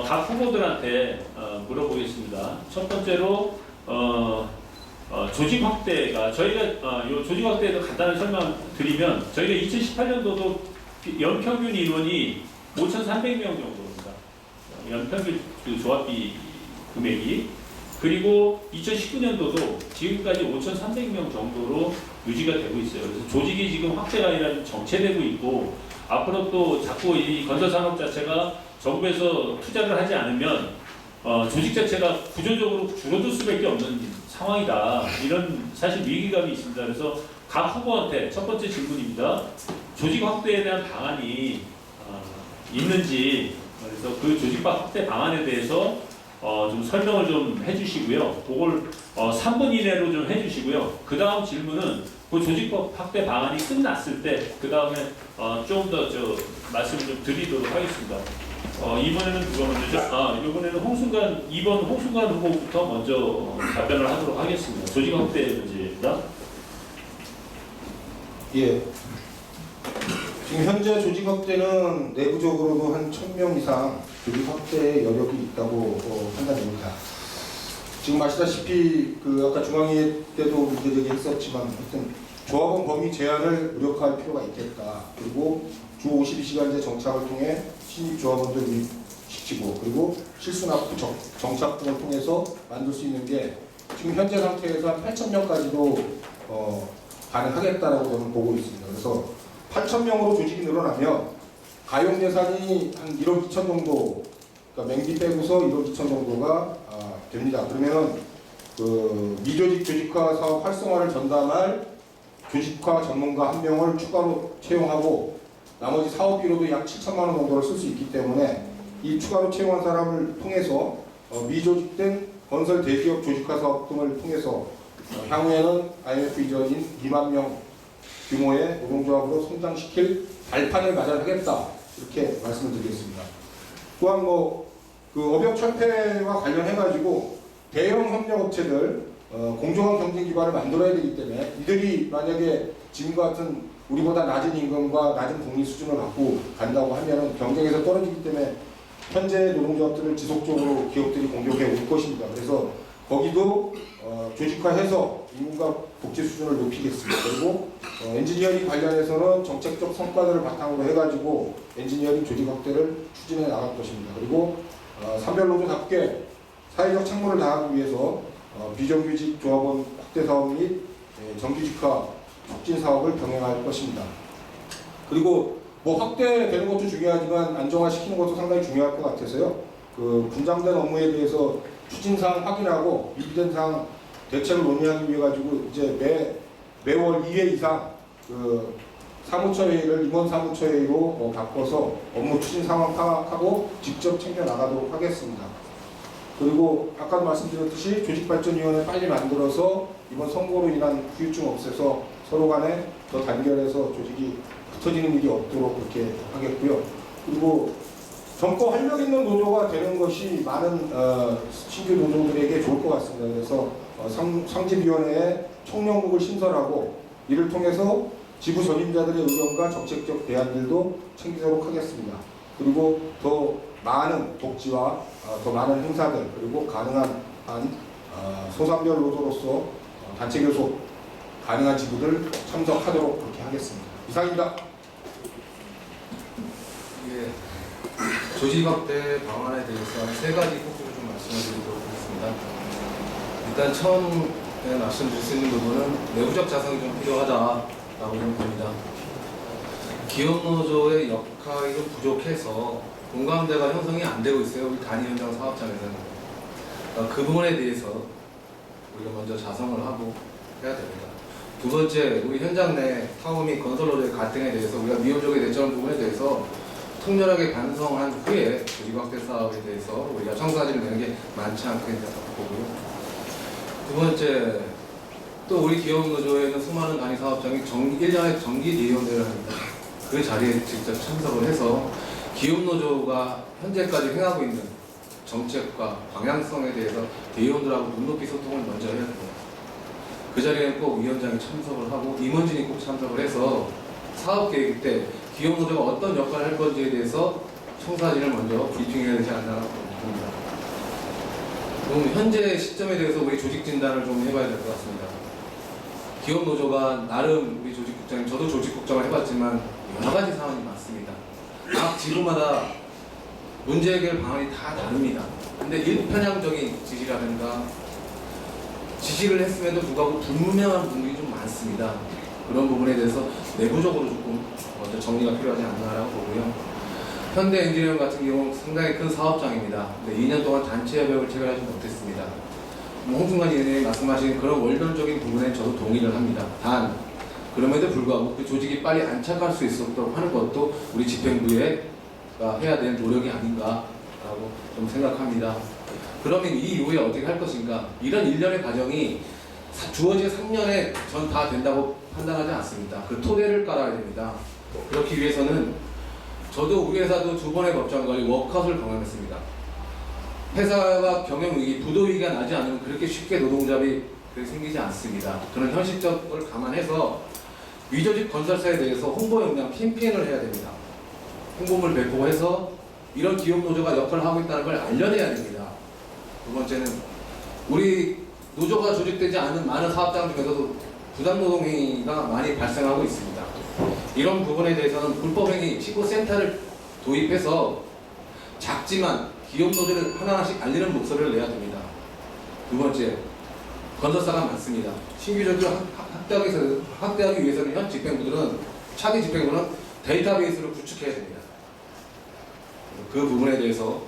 [SPEAKER 1] 각 후보들한테 물어보겠습니다. 첫 번째로 조직 확대가 저희가 요 조직 확대에도 간단히 설명드리면 저희가 2018년도도 연평균 인원이 5,300명 정도입니다. 연평균 그 조합비 금액이. 그리고 2019년도도 지금까지 5,300명 정도로 유지가 되고 있어요. 그래서 조직이 지금 확대가 아니라 좀 정체되고 있고 앞으로 또 자꾸 이 건설 산업 자체가 정부에서 투자를 하지 않으면 조직 자체가 구조적으로 줄어들 수밖에 없는 상황이다. 이런 사실 위기감이 있습니다. 그래서 각 후보한테 첫 번째 질문입니다. 조직 확대에 대한 방안이 있는지, 그래서 그 조직 확대 방안에 대해서 좀 설명을 좀 해주시고요. 그걸 3분 이내로 좀 해주시고요. 그 다음 질문은 그 조직법 확대 방안이 끝났을 때 그 다음에 좀 더 말씀을 좀 드리도록 하겠습니다. 이번에는 누가 먼저죠? 이번에는 2번 홍순관 후보부터 먼저 답변을 하도록 하겠습니다. 조직 확대 문제입니다.
[SPEAKER 3] 예. 지금 현재 조직 확대는 내부적으로도 한 1,000명 이상 조직 확대의 여력이 있다고 판단됩니다. 지금 아시다시피 아까 중앙회 때도 문제제기 했었지만 하여튼 조합원 범위 제한을 무력화할 필요가 있겠다. 그리고 주 52시간제 정착을 통해 신입 조합원들 유입시키고 그리고 실수납부 정착 등을 통해서 만들 수 있는 게 지금 현재 상태에서 한 8,000명까지도 가능하겠다라고 저는 보고 있습니다. 그래서 8,000명으로 조직이 늘어나면 가용 예산이 한 1억 2천 정도, 그러니까 맹비 빼고서 1억 2천 정도가 됩니다. 그러면은 미조직 조직화 사업 활성화를 전담할 조직화 전문가 1명을 추가로 채용하고 나머지 사업비로도 약 7천만 원 정도를 쓸 수 있기 때문에 이 추가로 채용한 사람을 통해서 미조직된 건설 대기업 조직화 사업 등을 통해서 향후에는 IMF 이전인 2만 명 규모의 노동조합으로 성장시킬 발판을 마련하겠다 이렇게 말씀을 드리겠습니다. 또한 업역 철폐와 관련해가지고 대형 협력업체들 공정한 경쟁 기반을 만들어야 되기 때문에 이들이 만약에 지금과 같은 우리보다 낮은 임금과 낮은 복리 수준을 갖고 간다고 하면 경쟁에서 떨어지기 때문에 현재 노동조합들을 지속적으로 기업들이 공격해 올 것입니다. 그래서 거기도 조직화해서 임금과 복지 수준을 높이겠습니다. 그리고 엔지니어링 관련해서는 정책적 성과들을 바탕으로 해가지고 엔지니어링 조직 확대를 추진해 나갈 것입니다. 그리고 산별노조답게 사회적 책무를 다하기 위해서 비정규직 조합원 확대 사업 및 정규직화 촉진 사업을 병행할 것입니다. 그리고 확대되는 것도 중요하지만 안정화시키는 것도 상당히 중요할 것 같아서요. 분장된 업무에 대해서 추진사항 확인하고 미비된 사항 대책을 논의하기 위해 가지고 이제 매월 2회 이상 사무처 회의를 임원 사무처 회의로 바꿔서 업무 추진 상황 파악하고 직접 챙겨 나가도록 하겠습니다. 그리고 아까도 말씀드렸듯이 조직발전위원회 빨리 만들어서 이번 선거로 인한 후유증 없애서 서로 간에 더 단결해서 조직이 흩어지는 일이 없도록 그렇게 하겠고요. 그리고 젊고 활력 있는 노조가 되는 것이 많은 신규 노조들에게 좋을 것 같습니다. 그래서 상집위원회에 총령국을 신설하고 이를 통해서 지부 전임자들의 의견과 정책적 대안들도 챙기도록 하겠습니다. 그리고 더 많은 복지와 더 많은 행사들 그리고 가능한 한 소상별 노조로서 단체 교섭 가능한 지부들 참석하도록 그렇게 하겠습니다. 이상입니다.
[SPEAKER 2] 예, 조직 확대 방안에 대해서 세 가지 포인트를 좀 말씀을 드리도록 하겠습니다. 일단 처음에 말씀드릴 수 있는 부분은 내부적 자성이 좀 필요하다라고 봅니다. 기업노조의 역할이 좀 부족해서 공감대가 형성이 안 되고 있어요. 우리 단위 현장 사업장에서는. 그러니까 그 부분에 대해서 우리가 먼저 자성을 하고 해야 됩니다. 두 번째, 우리 현장 내 사업 및 건설 노조의 갈등에 대해서 우리가 미온적에 대처하는 부분에 대해서 통렬하게 반성한 후에 조직 확대 사업에 대해서 우리가 청사진을 내는 게 많지 않겠다고 보고요. 두 번째, 또 우리 기업노조에는 수많은 단위 사업장이 1년에 정기 대의원회를 합니다. 그 자리에 직접 참석을 해서 기업노조가 현재까지 행하고 있는 정책과 방향성에 대해서 대의원들하고 눈높이 소통을 먼저 해야 됩니다. 그 자리에는 꼭 위원장이 참석을 하고 임원진이 꼭 참석을 해서 사업 계획 때 기업노조가 어떤 역할을 할 건지에 대해서 청사진을 먼저 브리핑해야 되지 않나 봅니다. 그럼 현재 시점에 대해서 우리 조직 진단을 좀 해봐야 될 것 같습니다. 기업노조가 나름 우리 조직국장, 저도 조직국장을 해봤지만 여러 가지 상황이 많습니다. 각 지부마다 문제 해결 방안이 다 다릅니다. 근데 일편향적인 지시라든가 지시를 했음에도 불구하고 불분명한 부분이 좀 많습니다. 그런 부분에 대해서 내부적으로 조금 먼저 정리가 필요하지 않나라고 보고요. 현대엔지니어링 같은 경우는 상당히 큰 사업장입니다. 근데 2년 동안 단체 협약을 체결하지 못했습니다. 홍순관 의원님이 말씀하신 그런 원론적인 부분에 저도 동의를 합니다. 단 그럼에도 불구하고 그 조직이 빨리 안착할 수 있도록 하는 것도 우리 집행부가 해야 될 노력이 아닌가라고 좀 생각합니다. 그러면 이 이후에 어떻게 할 것인가? 이런 일련의 과정이 주어진 3년에 전 다 된다고 판단하지 않습니다. 그 토대를 깔아야 됩니다. 그렇기 위해서는 저도 우리 회사도 2번의 법정관리 워크아웃을 경험했습니다. 회사가 경영위기, 부도위기가 나지 않으면 그렇게 쉽게 노동조합이 생기지 않습니다. 그런 현실적을 감안해서 위조직 건설사에 대해서 홍보 역량 캠페인을 해야 됩니다. 홍보물 배포해서 이런 기업 노조가 역할을 하고 있다는 걸 알려내야 됩니다. 두 번째는 우리 노조가 조직되지 않은 많은 사업장 중에서도 부당노동행위가 많이 발생하고 있습니다. 이런 부분에 대해서는 불법행위 신고센터를 도입해서 작지만 기업 노조를 하나하나씩 알리는 목소리를 내야 됩니다. 두 번째, 건설사가 많습니다. 신규적으로 확대하기 위해서는 현 집행부들은, 차기 집행부는 데이터베이스를 구축해야 됩니다. 그 부분에 대해서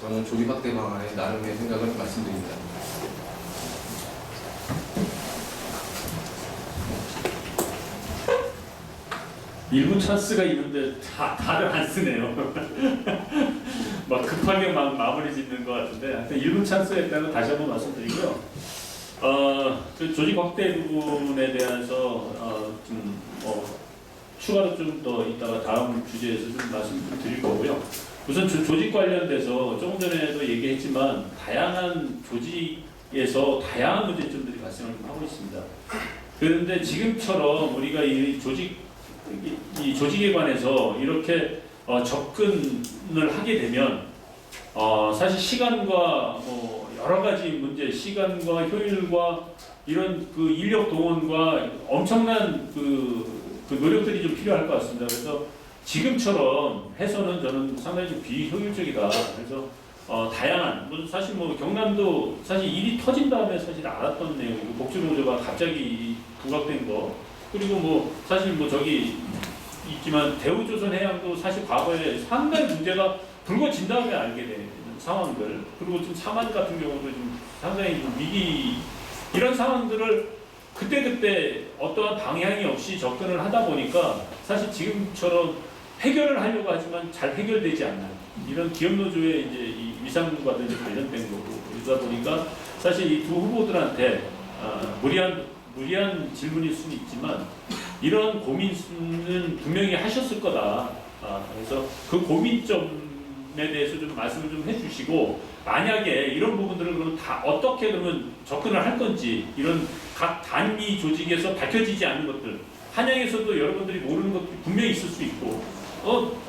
[SPEAKER 2] 저는 조직 확대 방안에 나름의 생각을 말씀드립니다.
[SPEAKER 1] 일부 찬스가 있는데 다들 안 쓰네요. 막 급하게 막 마무리 짓는 것 같은데 하여튼 일부 찬스가 있다는 거 다시 한번 말씀드리고요. 그 조직 확대 부분에 대해서 추가로 좀 더 이따가 다음 주제에서 좀 말씀 좀 드릴 거고요. 우선 조직 관련돼서 조금 전에도 얘기했지만 다양한 조직에서 다양한 문제점들이 발생을 좀 하고 있습니다. 그런데 지금처럼 우리가 이 조직에 관해서 이렇게 접근을 하게 되면 사실 시간과 여러 가지 문제, 시간과 효율과 이런 그 인력 동원과 엄청난 그 노력들이 좀 필요할 것 같습니다. 그래서 지금처럼 해서는 저는 상당히 좀 비효율적이다. 그래서 다양한 사실 경남도 사실 일이 터진 다음에 사실 알았던 내용이고 복지노조가 갑자기 부각된 거, 그리고 사실 저기 있지만 대우조선해양도 사실 과거에 상당히 문제가 불거진 다음에 알게 된 상황들, 그리고 지금 사만 같은 경우도 좀 상당히 좀 위기, 이런 상황들을 그때그때 어떠한 방향이 없이 접근을 하다 보니까 사실 지금처럼 해결을 하려고 하지만 잘 해결되지 않는 이런 기업노조의 이제 이 위상과도 이제 관련된 거고, 그러다 보니까 사실 이 두 후보들한테 무리한 질문일 수는 있지만 이런 고민은 분명히 하셨을 거다. 그래서 그 고민점에 대해서 좀 말씀을 좀 해주시고, 만약에 이런 부분들을 그러면 다 어떻게 그러면 접근을 할 건지, 이런 각 단위 조직에서 밝혀지지 않는 것들, 한양에서도 여러분들이 모르는 것들이 분명히 있을 수 있고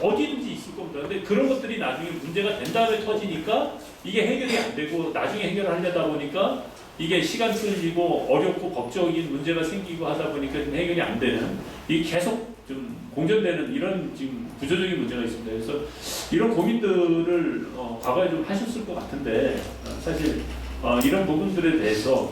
[SPEAKER 1] 어디든지 있을 겁니다. 근데 그런 것들이 나중에 문제가 된 다음에 터지니까 이게 해결이 안 되고 나중에 해결을 하려다 보니까 이게 시간 끌리고 어렵고 법적인 문제가 생기고 하다 보니까 좀 해결이 안 되는, 이게 계속 좀 공전되는 이런 지금 구조적인 문제가 있습니다. 그래서 이런 고민들을 과거에 좀 하셨을 것 같은데 사실 이런 부분들에 대해서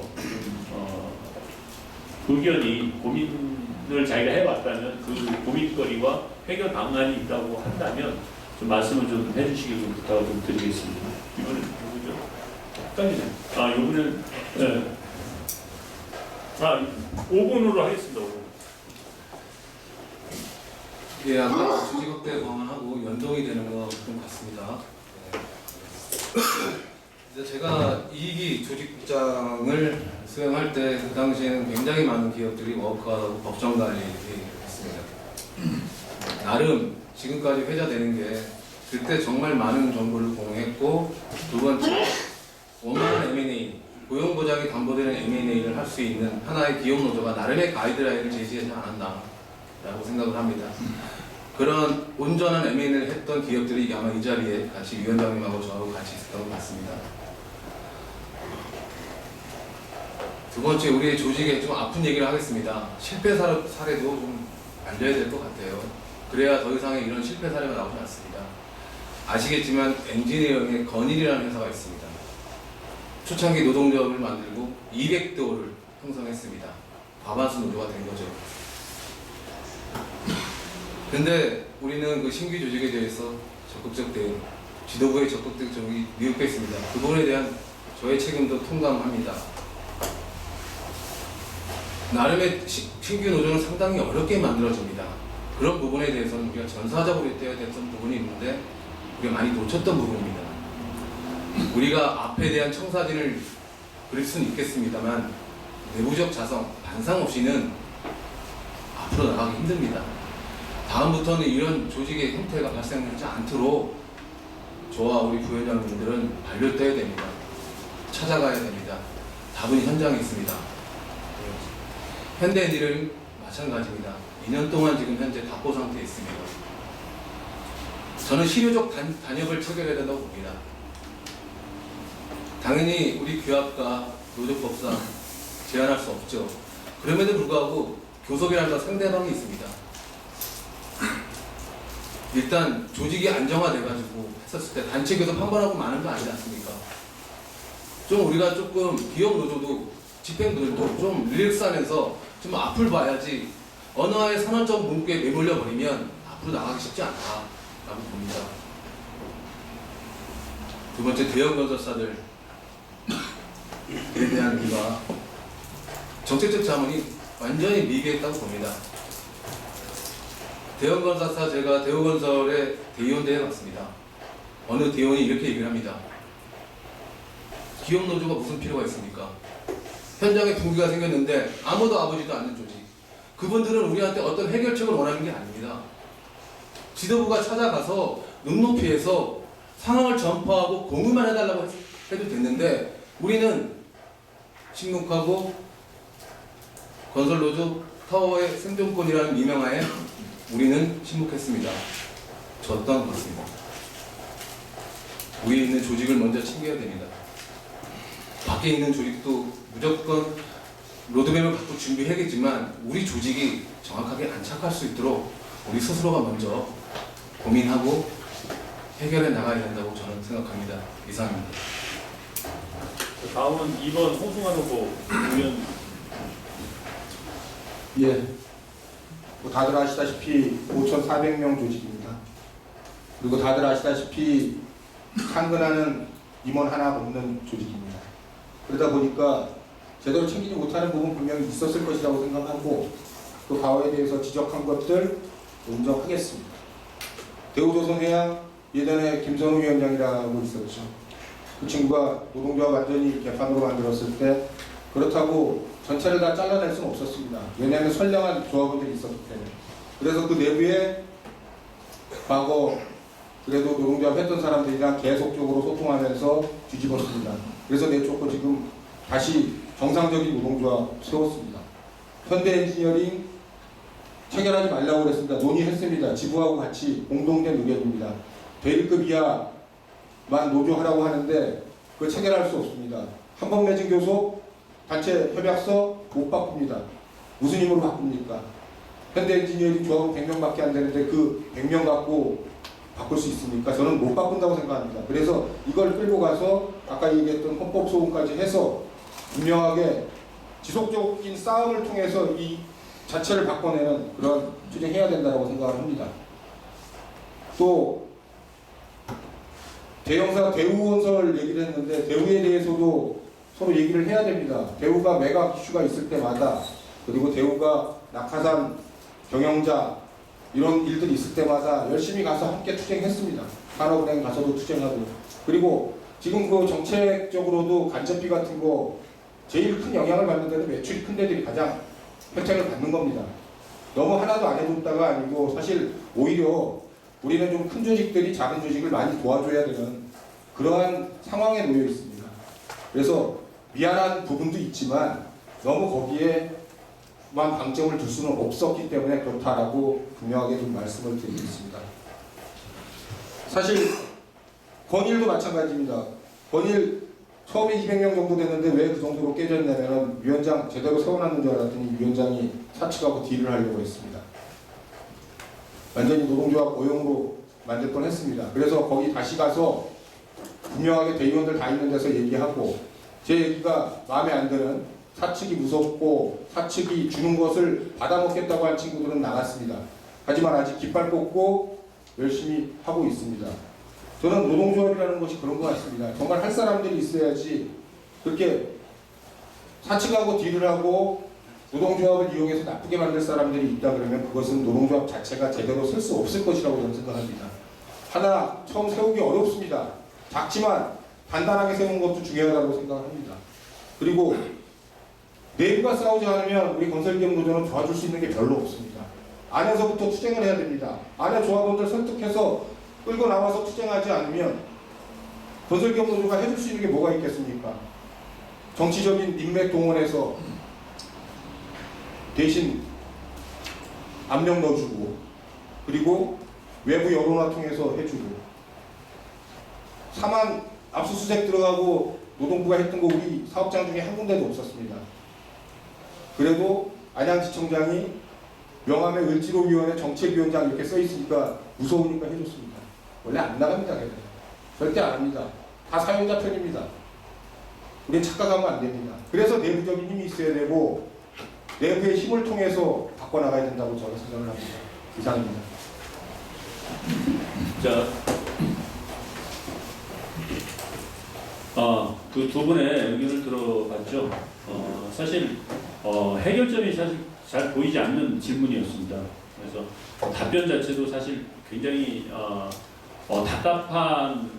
[SPEAKER 1] 의견이, 고민을 자기가 해왔다면 그 고민거리와 해결 방안이 있다고 한다면 좀 말씀을 좀 해주시길 좀 부탁을 좀 드리겠습니다. 이번엔 누구죠? 헷갈리네. 이번엔 네. 5분으로 하겠습니다. 5분.
[SPEAKER 2] 예, 아까 조직 확대 방안하고 연동이 되는 것 같습니다. 네. 이제 제가 2기 조직국장을 수행할 때 그 당시에는 굉장히 많은 기업들이 워크아웃하고 법정 관리를 했습니다. 나름 지금까지 회자되는 게 그때 정말 많은 정보를 공유했고, 두 번째, 원만한 M&A, 고용보장이 담보되는 M&A를 할 수 있는 하나의 기업 노조가 나름의 가이드라인을 제시하지 않았나라고 생각을 합니다. 그런 온전한 M&A를 했던 기업들이 아마 이 자리에 같이 위원장님하고 저하고 같이 있었던 것 같습니다. 두 번째, 우리의 조직에 좀 아픈 얘기를 하겠습니다. 실패 사례도 좀 알려야 될 것 같아요. 그래야 더 이상의 이런 실패 사례가 나오지 않습니다. 아시겠지만 엔지니어링의 건일이라는 회사가 있습니다. 초창기 노동조합을 만들고 200도를 형성했습니다. 과반수 노조가 된 거죠. 근데 우리는 그 신규 조직에 대해서 적극적 대응, 지도부의 적극적 대응이 미흡했습니다. 그 부분에 대한 저의 책임도 통감합니다. 나름의 신규 노조는 상당히 어렵게 만들어집니다. 그런 부분에 대해서는 우리가 전사적으로 떼어야 됐던 부분이 있는데 우리가 많이 놓쳤던 부분입니다. 우리가 앞에 대한 청사진을 그릴 수는 있겠습니다만 내부적 자성, 반상 없이는 앞으로 나가기 힘듭니다. 다음부터는 이런 조직의 형태가 발생하지 않도록 저와 우리 부위원장님들은 발로 떼야 됩니다. 찾아가야 됩니다. 답은 현장에 있습니다. 현대엔지는 마찬가지입니다. 2년 동안 지금 현재 답보 상태에 있습니다. 저는 실효적 단협을 체결해야 된다고 봅니다. 당연히 우리 규합과 노조법상 제한할 수 없죠. 그럼에도 불구하고 교섭이라는 상대방이 있습니다. 일단 조직이 안정화돼가지고 했었을 때 단체 교섭 한 번 하고 많은 거 아니지 않습니까? 좀 우리가 조금 기업 노조도 집행부들도 좀 릴렉스하면서 좀 앞을 봐야지 어느 하나의 선언적 문구에 매몰려 버리면 앞으로 나가기 쉽지 않다라고 봅니다. 두 번째, 대형 건설사들에 대한 우리가 정책적 자문이 완전히 미개했다고 봅니다. 대형 건설사, 제가 대우건설의 대의원대회 갔습니다. 어느 대의원이 이렇게 얘기를 합니다. 기업 노조가 무슨 필요가 있습니까? 현장에 분기가 생겼는데 아무도 와보지도 않는 조직. 그분들은 우리한테 어떤 해결책을 원하는 게 아닙니다. 지도부가 찾아가서 눈높이에서 상황을 전파하고 공유만 해달라고 해도 됐는데 우리는 침묵하고 건설노조 타워의 생존권이라는 미명하에 우리는 침묵했습니다. 저 또한 그렇습니다. 위에 있는 조직을 먼저 챙겨야 됩니다. 밖에 있는 조직도 무조건 로드맵을 갖고 준비해야겠지만 우리 조직이 정확하게 안착할 수 있도록 우리 스스로가 먼저 고민하고 해결해 나가야 된다고 저는 생각합니다. 이상입니다.
[SPEAKER 1] 다음은 2번 홍승환 후보 의원.
[SPEAKER 3] 예. 뭐 다들 아시다시피 5,400명 조직입니다. 그리고 다들 아시다시피 상근하는 임원 하나 없는 조직입니다. 그러다 보니까 제대로 챙기지 못하는 부분 분명히 있었을 것이라고 생각하고 또 과거에 대해서 지적한 것들 인정하겠습니다. 대우조선해양 예전에 김선우 위원장이라고 있었죠. 그 친구가 노동조합 완전히 개판으로 만들었을 때 그렇다고 전체를 다 잘라낼 수는 없었습니다. 왜냐하면 선량한 조합원들이 있었기 때문에. 그래서 그 내부에 과거 그래도 노동조합 했던 사람들이랑 계속적으로 소통하면서 뒤집었습니다. 그래서 내쫓고 지금 다시 정상적인 노동조합 세웠습니다. 현대엔지니어링 체결하지 말라고 그랬습니다. 논의했습니다. 지부하고 같이 공동된 의견입니다. 대리급 이하만 노조하라고 하는데 그거 체결할 수 없습니다. 한번 맺은 교섭 단체 협약서 못 바꿉니다. 무슨 힘으로 바꿉니까? 현대엔지니어링 조합은 100명밖에 안 되는데 그 100명 갖고 바꿀 수 있습니까? 저는 못 바꾼다고 생각합니다. 그래서 이걸 끌고 가서 아까 얘기했던 헌법 소원까지 해서 분명하게 지속적인 싸움을 통해서 이 자체를 바꿔내는 그런 추진해야 된다고 생각을 합니다. 또 대형사 대우건설 얘기를 했는데 대우에 대해서도 서로 얘기를 해야 됩니다. 대우가 매각 이슈가 있을 때마다 그리고 대우가 낙하산 경영자 이런 일들이 있을 때마다 열심히 가서 함께 투쟁했습니다. 산업은행 가서도 투쟁하고 그리고 지금 그 정책적으로도 간접비 같은 거 제일 큰 영향을 받는 데는 매출이 큰 데들이 가장 혜택을 받는 겁니다. 너무 하나도 안 해줬다가 아니고 사실 오히려 우리는 좀 큰 조직들이 작은 조직을 많이 도와줘야 되는 그러한 상황에 놓여 있습니다. 그래서 미안한 부분도 있지만 너무 거기에만 방점을 둘 수는 없었기 때문에 그렇다라고 분명하게 좀 말씀을 드리겠습니다. 사실 권일도 마찬가지입니다. 권일 처음에 200명 정도 됐는데 왜 그 정도로 깨졌냐면 위원장 제대로 세워놨는 줄 알았더니 위원장이 사측하고 딜을 하려고 했습니다. 완전히 노동조합 오용으로 만들 뻔했습니다. 그래서 거기 다시 가서 분명하게 대의원들 다 있는 데서 얘기하고 제 얘기가 마음에 안 드는 사측이 무섭고 사측이 주는 것을 받아먹겠다고 한 친구들은 나갔습니다. 하지만 아직 깃발 꽂고 열심히 하고 있습니다. 저는 노동조합이라는 것이 그런 것 같습니다. 정말 할 사람들이 있어야지 그렇게 사측하고 딜을 하고 노동조합을 이용해서 나쁘게 만들 사람들이 있다 그러면 그것은 노동조합 자체가 제대로 설 수 없을 것이라고 저는 생각합니다. 하나 처음 세우기 어렵습니다. 작지만 단단하게 세우는 것도 중요하다고 생각합니다. 그리고 내부가 싸우지 않으면 우리 건설기업 노조는 도와줄 수 있는 게 별로 없습니다. 안에서부터 투쟁을 해야 됩니다. 안에 조합원들 설득해서 끌고 나와서 투쟁하지 않으면 건설기업 노조가 해줄 수 있는 게 뭐가 있겠습니까? 정치적인 인맥 동원해서 대신 압력 넣어주고 그리고 외부 여론화 통해서 해주고 사만 압수수색 들어가고 노동부가 했던 거 우리 사업장 중에 한 군데도 없었습니다. 그래도 안양지청장이 명함에 을지로위원회 정책위원장 이렇게 써있으니까 무서우니까 해줬습니다. 원래 안 나갑니다. 걔는. 절대 안 합니다. 다 사용자 편입니다. 우린 착각하면 안 됩니다. 그래서 내부적인 힘이 있어야 되고 내부의 힘을 통해서 바꿔나가야 된다고 저는 생각을 합니다. 이상입니다.
[SPEAKER 1] 자, 그 두 분의 의견을 들어봤죠. 사실 해결점이 사실 잘 보이지 않는 질문이었습니다. 그래서 답변 자체도 사실 굉장히 답답한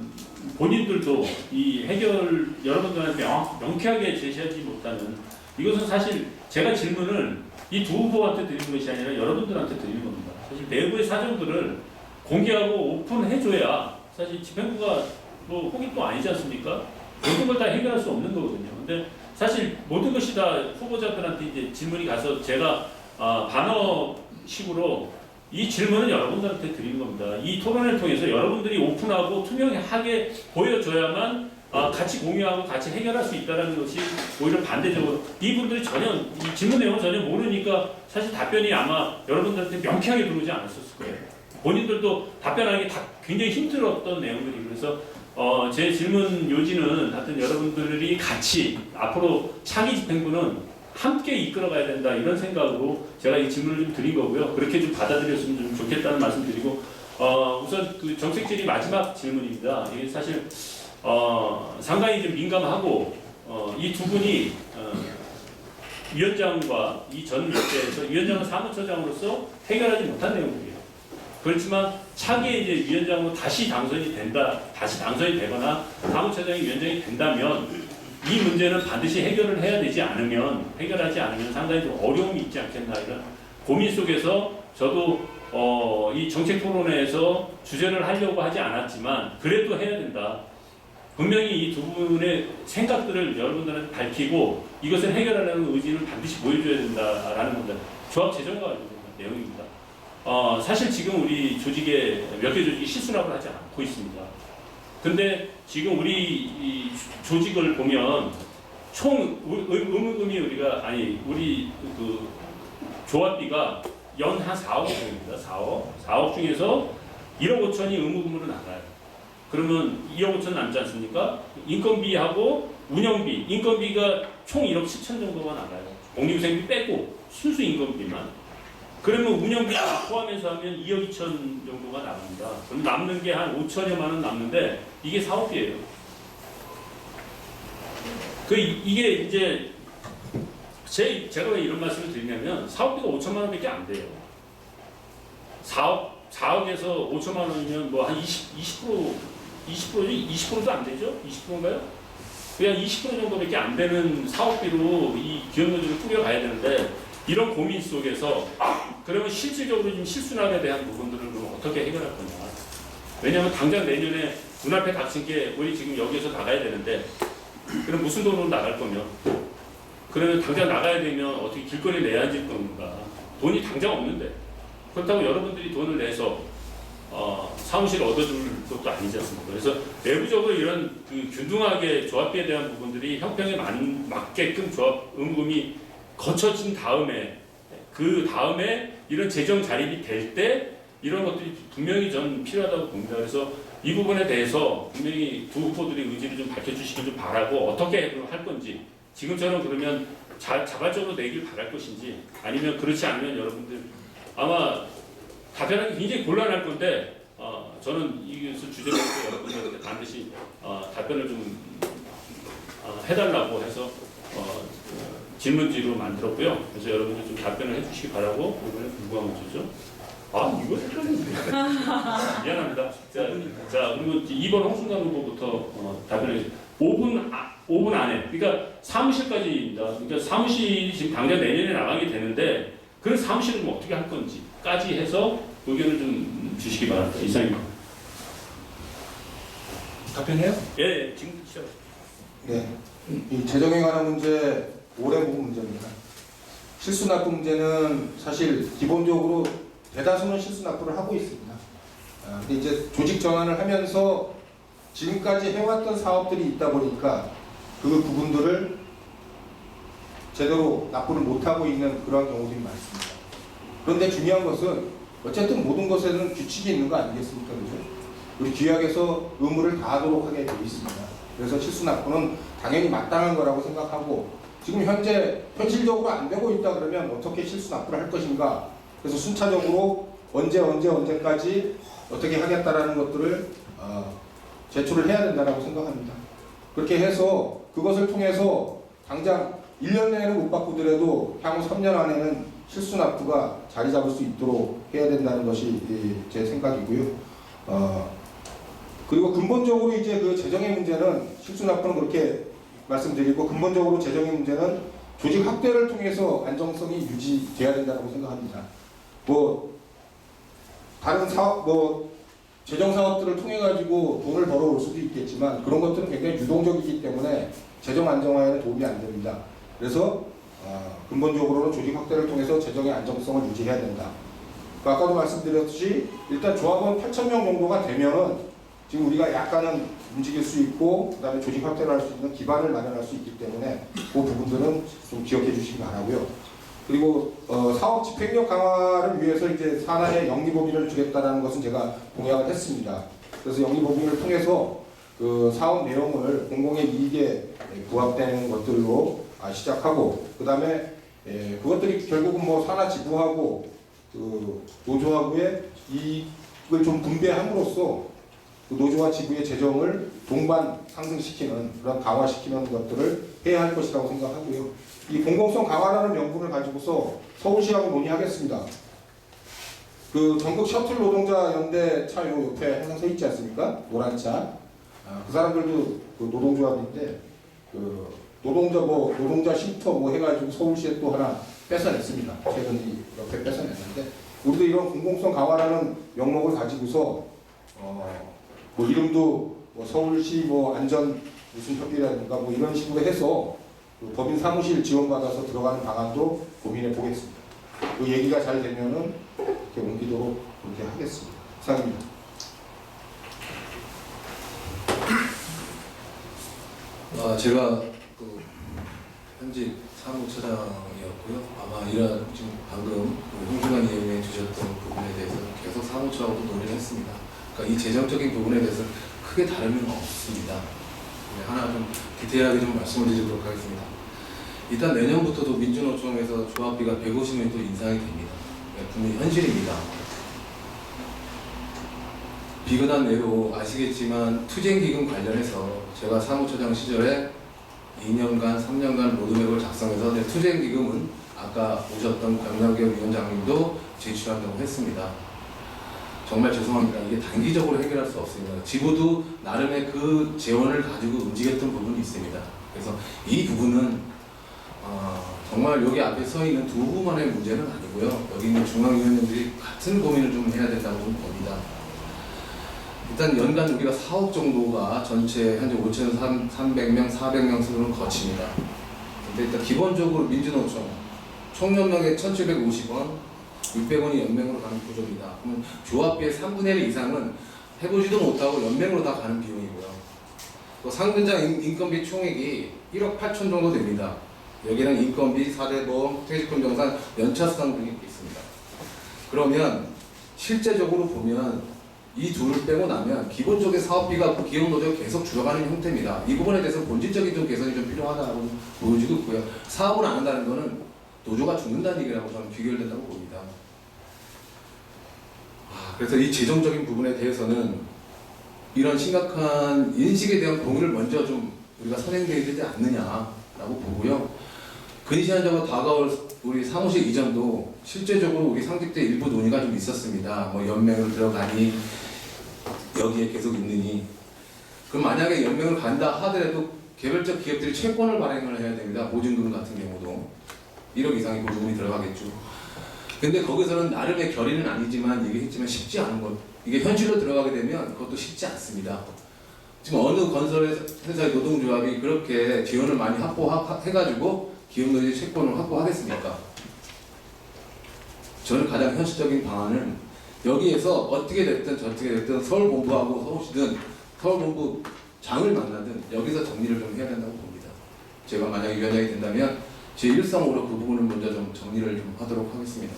[SPEAKER 1] 본인들도 이 해결 여러분들한테 명쾌하게 제시하지 못하는 이것은 사실 제가 질문을 이 두 후보한테 드리는 것이 아니라 여러분들한테 드리는 겁니다. 사실 내부의 사정들을 공개하고 오픈해줘야 사실 집행부가 뭐 혹이 아니지 않습니까? 모든 걸 다 해결할 수 없는 거거든요. 근데 사실 모든 것이 다 후보자들한테 이제 질문이 가서 제가 반어식으로 이 질문은 여러분들한테 드리는 겁니다. 이 토론을 통해서 여러분들이 오픈하고 투명하게 보여줘야만 같이 공유하고 같이 해결할 수 있다는 것이 오히려 반대적으로 이분들이 전혀 이 질문 내용을 전혀 모르니까 사실 답변이 아마 여러분들한테 명쾌하게 들어오지 않았었을 거예요. 본인들도 답변하기 굉장히 힘들었던 내용들이 그래서 제 질문 요지는 하여튼 여러분들이 같이 앞으로 차기 집행부는 함께 이끌어가야 된다 이런 생각으로 제가 이 질문을 좀 드린 거고요. 그렇게 좀 받아들였으면 좀 좋겠다는 말씀 드리고 우선 그 정책질의 마지막 질문입니다. 이게 사실 상당히 좀 민감하고 이 두 분이 위원장과 이 전 역대에서 위원장은 사무처장으로서 해결하지 못한 내용들이에요. 그렇지만 차기에 이제 위원장으로 다시 당선이 되거나 사무처장이 위원장이 된다면 이 문제는 반드시 해결하지 않으면 상당히 좀 어려움이 있지 않겠나 이런 고민 속에서 저도 이 정책 토론회에서 주제를 하려고 하지 않았지만 그래도 해야 된다. 분명히 이 두 분의 생각들을 여러분들한테 밝히고 이것을 해결하려는 의지를 반드시 보여줘야 된다라는 겁니다. 조합 재정과 내용입니다. 사실 지금 우리 조직에 몇 개 조직이 실수라고 하지 않고 있습니다. 근데 지금 우리 이 조직을 보면 총 의무금이 우리 그 조합비가 연 한 4억 정도입니다. 4억 중에서 1억 5천이 의무금으로 나가요. 그러면 2억 5천 남지 않습니까? 인건비하고 운영비, 인건비가 총 1억 7천 정도가 나가요. 공리후생비 빼고 순수 인건비만. 그러면 운영비 포함해서 하면 2억 2천 정도가 나갑니다. 그럼 남는 게 한 5천여만 원 남는데 이게 사업비예요. 이게 이제 제가 왜 이런 말씀을 드리냐면 사업비가 5천만 원밖에 안 돼요. 4억에서 5천만 원이면 뭐 한 20%도 안 되죠? 20%인가요? 그냥 20% 정도밖에 안 되는 사업비로 이 기업노조를 꾸려가야 되는데 이런 고민 속에서 그러면 실질적으로 좀 실순환에 대한 부분들을 그럼 어떻게 해결할 거냐? 왜냐하면 당장 내년에 눈앞에 닥친 게 우리 지금 여기에서 나가야 되는데 그럼 무슨 돈으로 나갈 거며 그러면 당장 나가야 되면 어떻게 길거리에 내야 될 건가 돈이 당장 없는데 그렇다고 여러분들이 돈을 내서 사무실을 얻어줄 것도 아니지 않습니까? 그래서 내부적으로 이런 그 균등하게 조합비에 대한 부분들이 형평에 맞게끔 조합 의무금이 거쳐진 다음에 그 다음에 이런 재정 자립이 될 때 이런 것들이 분명히 전 필요하다고 봅니다. 그래서 이 부분에 대해서 분명히 두 후보들이 의지를 좀 밝혀주시길 좀 바라고 어떻게 할 건지 지금처럼 그러면 자발적으로 내길 바랄 것인지 아니면 그렇지 않으면 여러분들 아마 답변하기 굉장히 곤란할 건데 저는 이것을 주제로 해서 여러분들한테 반드시 답변을 좀 해달라고 해서 질문지로 만들었고요. 그래서 여러분들 좀 답변을 해주시기 바라고 이번에 누가 문제죠? 이거 헷갈리는데. 미안합니다. 자 그리고 2번 홍순관 후보부터 답변해 주세요. 5분 안에. 그러니까 사무실까지입니다. 그러니까 사무실이 지금 당장 내년에 나가게 되는데 그런 사무실을 뭐 어떻게 할 건지까지 해서 의견을 좀 주시기 바랍니다. 이상입니다.
[SPEAKER 2] 답변해요?
[SPEAKER 1] 예, 지금 시작.
[SPEAKER 3] 네, 이 재정에 관한 문제 오래 본 문제입니다. 실수 납부 문제는 사실 기본적으로 대다수는 실수 납부를 하고 있습니다. 근데 이제 조직 전환을 하면서 지금까지 해왔던 사업들이 있다 보니까 그 부분들을 제대로 납부를 못하고 있는 그런 경우들이 많습니다. 그런데 중요한 것은 어쨌든 모든 것에는 규칙이 있는 거 아니겠습니까? 그죠? 우리 규약에서 의무를 다하도록 하게 되어 있습니다. 그래서 실수 납부는 당연히 마땅한 거라고 생각하고 지금 현재 현실적으로 안 되고 있다 그러면 어떻게 실수 납부를 할 것인가 그래서 순차적으로 언제까지 어떻게 하겠다라는 것들을 제출을 해야 된다고 생각합니다. 그렇게 해서 그것을 통해서 당장 1년 내에는 못 바꾸더라도 향후 3년 안에는 실수 납부가 자리 잡을 수 있도록 해야 된다는 것이 제 생각이고요. 그리고 근본적으로 이제 그 재정의 문제는 실수 납부는 그렇게 말씀드리고 근본적으로 재정의 문제는 조직 확대를 통해서 안정성이 유지돼야 된다고 생각합니다. 다른 사업, 재정 사업들을 통해 가지고 돈을 벌어올 수도 있겠지만 그런 것들은 굉장히 유동적이기 때문에 재정 안정화에는 도움이 안 됩니다. 그래서 근본적으로는 조직 확대를 통해서 재정의 안정성을 유지해야 된다. 아까도 말씀드렸듯이 일단 조합원 8,000명 정도가 되면은 지금 우리가 약간은 움직일 수 있고 그다음에 조직 확대를 할 수 있는 기반을 마련할 수 있기 때문에 그 부분들은 좀 기억해 주시기 바라고요. 그리고 사업 집행력 강화를 위해서 이제 산하에 영리법인을 주겠다라는 것은 제가 공약을 했습니다. 그래서 영리법인을 통해서 그 사업 내용을 공공의 이익에 부합되는 것들로 시작하고 그다음에 그것들이 결국은 뭐 산하 지부하고 그 노조하고의 이익을 좀 분배함으로써 그 노조와 지부의 재정을 동반 상승시키는 그런 강화시키는 것들을 해야 할 것이라고 생각하고요. 이 공공성 강화라는 명분을 가지고서 서울시하고 논의하겠습니다. 그 전국 셔틀 노동자 연대 차 요 옆에 항상 서 있지 않습니까? 노란 차. 그 사람들도 그 노동조합인데 그 노동자 쉼터 해가지고 서울시에 또 하나 뺏어냈습니다. 최근 이 옆에 뺏어냈는데 우리도 이런 공공성 강화라는 명목을 가지고서 이름도 서울시 안전 무슨 협의라든가 이런 식으로 해서 그 법인 사무실 지원받아서 들어가는 방안도 고민해 보겠습니다. 그 얘기가 잘 되면은 이렇게 옮기도록 그렇게 하겠습니다. 이상입니다.
[SPEAKER 2] 제가 그 현직 사무처장이었고요. 아마 지금 방금 홍준환 의원이 주셨던 부분에 대해서 계속 사무처하고도 논의를 했습니다. 그러니까 이 재정적인 부분에 대해서 크게 다름은 없습니다. 하나 좀 디테일하게 좀 말씀을 드리도록 하겠습니다. 일단 내년부터도 민주노총에서 조합비가 150명이 또 인상이 됩니다. 분명히 현실입니다. 비근한 예로 아시겠지만 투쟁기금 관련해서 제가 사무처장 시절에 2년간, 3년간 로드맵을 작성해서 투쟁기금은 아까 오셨던 강남경 위원장님도 제출한다고 했습니다. 정말 죄송합니다. 이게 단기적으로 해결할 수 없습니다. 지부도 나름의 그 재원을 가지고 움직였던 부분이 있습니다. 그래서 이 부분은 정말 여기 앞에 서 있는 두 후보만의 문제는 아니고요. 여기 있는 중앙위원님들이 같은 고민을 좀 해야 된다고 봅니다. 일단 연간 우리가 4억 정도가 전체 현재 5,300명, 400명 수준을 거칩니다. 근데 일단 기본적으로 민주노총 총 연명에 1,750원, 600원이 연맹으로 가는 구조입니다. 그러면 조합비의 3분의 1 이상은 해보지도 못하고 연맹으로 다 가는 비용이고요. 또 상근장 인건비 총액이 1억 8천 정도 됩니다. 여기는 인건비, 4대 보험, 퇴직금 정산, 연차 수당 등이 있습니다. 그러면 실제적으로 보면 이 둘을 빼고 나면 기본적인 사업비가 기업노조가 계속 줄어가는 형태입니다. 이 부분에 대해서 본질적인 좀 개선이 좀 필요하다고 보여지고 있고요. 사업을 안 한다는 것은 노조가 죽는다는 얘기라고 저는 귀결된다고 봅니다. 그래서 이 재정적인 부분에 대해서는 이런 심각한 인식에 대한 공유를 먼저 좀 우리가 선행되어야 되지 않느냐라고 보고요. 근시안적으로 다가올 우리 사무실 이전도 실제적으로 우리 상직 때 일부 논의가 좀 있었습니다. 뭐 연맹을 들어가니 여기에 계속 있느니. 그럼 만약에 연맹을 간다 하더라도 개별적 기업들이 채권을 발행을 해야 됩니다. 보증금 같은 경우도 1억 이상의 보증금이 들어가겠죠. 근데 거기서는 나름의 결의는 아니지만 얘기했지만 쉽지 않은 것. 이게 현실로 들어가게 되면 그것도 쉽지 않습니다. 지금 어느 건설 회사의 노동조합이 그렇게 지원을 많이 확보해가지고 기업노조 채권을 확보하겠습니까? 저는 가장 현실적인 방안은 여기에서 어떻게 됐든 저떻게 됐든 서울본부하고 서울시든 서울본부 장을 만나든 여기서 정리를 좀 해야 된다고 봅니다. 제가 만약에 위원장이 된다면 제 1상으로 그 부분을 먼저 좀 정리를 좀 하도록 하겠습니다.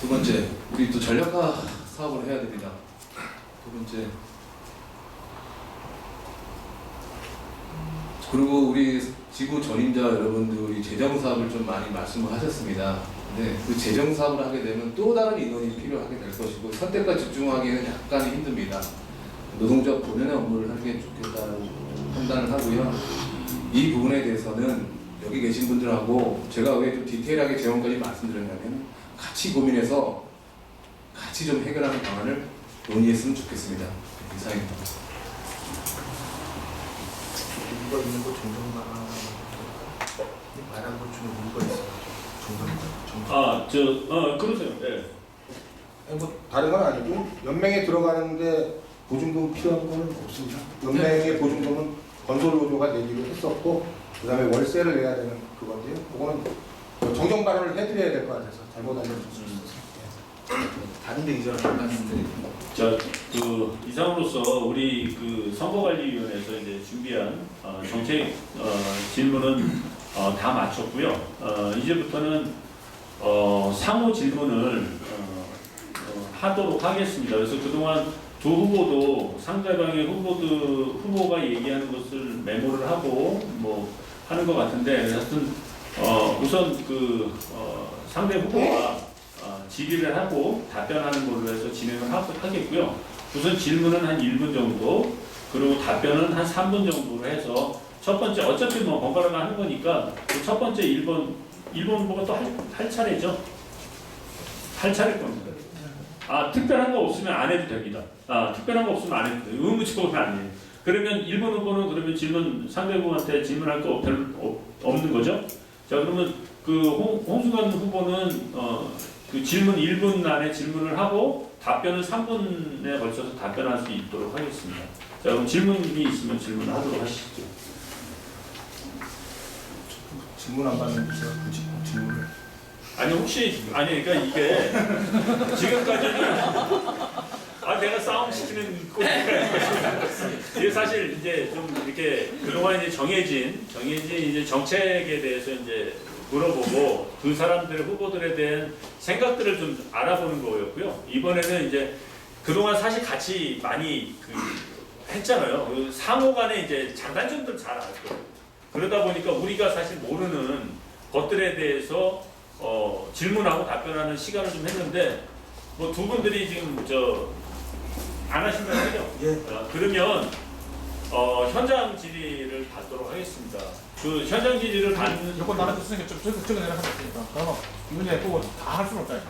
[SPEAKER 2] 두 번째, 우리 또 전력화 사업을 해야 됩니다. 두 번째, 그리고 우리 지구 전임자 여러분들이 재정 사업을 좀 많이 말씀을 하셨습니다. 근데 그 재정 사업을 하게 되면 또 다른 인원이 필요하게 될 것이고 선택과 집중하기에는 약간 힘듭니다. 노동조합 본연의 업무를 하는 게 좋겠다라고 판단을 하고요. 이 부분에 대해서는 여기 계신 분들하고 제가 왜 좀 디테일하게 재원까지 말씀드렸냐면 같이 고민해서 같이 좀 해결하는 방안을 논의했으면 좋겠습니다. 이상입니다.
[SPEAKER 6] 이거 있는 거 종종 말한 것 중에 뭔가 있어.
[SPEAKER 1] 그러세요. 네.
[SPEAKER 3] 아니, 뭐 다른 건 아니고 연맹에 들어가는데 보증금 필요한 거는 없습니다. 연맹의 보증금은 건설노조가 내기로 했었고 그 다음에 월세를 내야 되는 그건데요. 그거는 정정 발언을 해드려야 될 것 같아서 잘못 알려주셨어요.
[SPEAKER 6] 다른 데 이전을 안 갔는데.
[SPEAKER 1] 이상으로서 우리 그 선거관리위원회에서 이제 준비한 정책 질문은 다 마쳤고요. 이제부터는 상호 질문을 하도록 하겠습니다. 그래서 그동안 두 후보도 상대방의 후보가 얘기하는 것을 메모를 하고 뭐 하는 것 같은데, 하여튼 우선 상대 후보가 질의를 하고 답변하는 걸로 해서 진행을 하겠고요. 우선 질문은 한 1분 정도, 그리고 답변은 한 3분 정도로 해서 첫 번째, 어차피 뭐 번갈아가 하는 거니까 그 첫 번째 1번 후보가 또 할 차례죠. 할 차례일 겁니다. 특별한 거 없으면 안 해도 됩니다. 특별한 거 없으면 안 해도 돼요. 의무적으로는 아니에요. 그러면 1번 후보는 그러면 질문, 상대 후보한테 질문할 거 없는 거죠? 자, 그러면 그 홍수관 후보는 그 질문 1분 안에 질문을 하고 답변은 3분에 걸쳐서 답변할 수 있도록 하겠습니다. 자, 그럼 질문이 있으면 질문하도록 하시죠.
[SPEAKER 3] 질문 안 받는 게 제가 굳이 질문을
[SPEAKER 1] 그러니까 이게 지금까지는 내가 싸움 시키는 꼴이니까 이게 사실 이제 좀 이렇게 그동안 이제 정해진 이제 정책에 대해서 이제 물어보고 그 사람들의 후보들에 대한 생각들을 좀 알아보는 거였고요. 이번에는 이제 그동안 사실 같이 많이 했잖아요. 그 상호간에 이제 장단점들 잘 알고 그러다 보니까 우리가 사실 모르는 것들에 대해서 질문하고 답변하는 시간을 좀 했는데 뭐 두 분들이 지금 안 하신다는 거죠?
[SPEAKER 6] 예.
[SPEAKER 1] 그러면 현장 질의를 받도록 하겠습니다. 그 현장 질의를 받는
[SPEAKER 7] 요건 나눠줬으니까 좀 적어 내려가면 되니까. 그러면 이분이 보고 다 할 수는 없잖아요.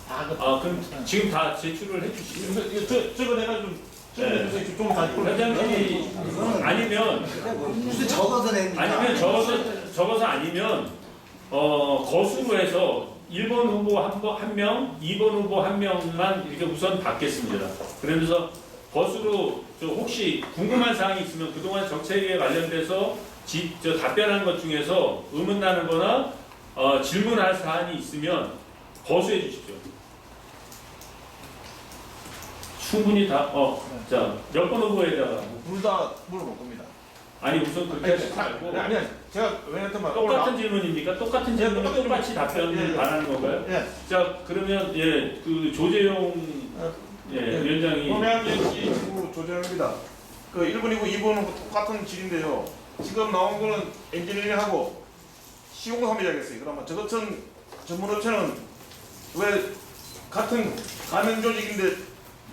[SPEAKER 7] 다
[SPEAKER 1] 그럼 지금 다 제출을 해주시죠.
[SPEAKER 7] 이거 적어 내가 좀 적어내주세요. 좀 가지고.
[SPEAKER 1] 현장 질의 아니면
[SPEAKER 6] 무슨 적어서 냅니까?
[SPEAKER 1] 적어서 아니면 거수로 해서 1번 후보 한 명, 2번 후보 한 명만 이렇게 우선 받겠습니다. 그러면서 거수로 혹시 궁금한 사항이 있으면 그동안 정책에 관련돼서 답변한 것 중에서 의문나는 거나 질문할 사안이 있으면 거수해 주십시오. 충분히 자, 몇 번 후보에다가
[SPEAKER 7] 둘 다 물어볼 겁니다.
[SPEAKER 1] 아니 우선 그렇게 하지 말고
[SPEAKER 7] 아니 제가 왜냐면
[SPEAKER 1] 똑같은 질문입니까? 똑같은 질문을
[SPEAKER 7] 똑같은
[SPEAKER 1] 똑같이 답변을 바라는 건가요?
[SPEAKER 7] 예.
[SPEAKER 1] 자 그러면 그 조재용 위원장이
[SPEAKER 7] 범양연지 지구 조정입니다. 그 1번이고 2번은 똑같은 질인데요. 지금 나온 거는 엔지니어링하고 시공사업이라겠어요. 그러면 저 같은 전문업체는 왜 같은 가맹 조직인데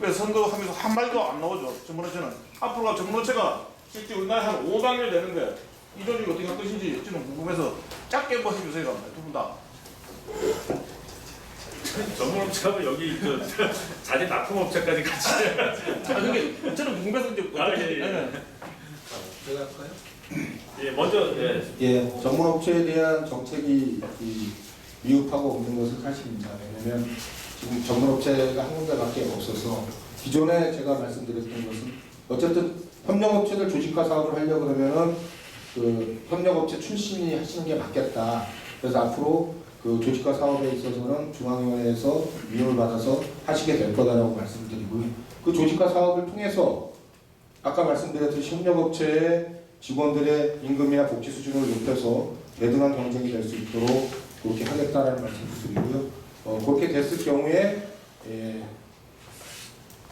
[SPEAKER 7] 왜 선거하면서 한 마디도 안 나오죠? 전문업체는 앞으로가 전문업체가 실제 우리나라에 한 500여 되는데 이 조직이 어떻게 할 것인지 저는 궁금해서 짧게 뭐 해주세요. 두 분 다.
[SPEAKER 1] 전문업체하고 여기 자재 납품업체까지 같이
[SPEAKER 7] 그게 저는 궁금해서 이제
[SPEAKER 1] 아, 예.
[SPEAKER 2] 제가 할까요?
[SPEAKER 1] 예, 먼저
[SPEAKER 3] 예, 전문업체에 대한 정책이 미흡하고 없는 것은 사실입니다. 왜냐하면 지금 전문업체가 한 군데밖에 없어서 기존에 제가 말씀드렸던 것은 어쨌든 협력업체들 조직화 사업을 하려고 그러면은 그 협력업체 출신이 하시는 게 맞겠다. 그래서 앞으로 그 조직화 사업에 있어서는 중앙위원회에서 위임을 받아서 하시게 될 거다라고 말씀드리고요. 그 조직화 사업을 통해서 아까 말씀드렸듯이 협력업체의 직원들의 임금이나 복지 수준을 높여서 대등한 경쟁이 될 수 있도록 그렇게 하겠다라는 말씀을 드리고요. 그렇게 됐을 경우에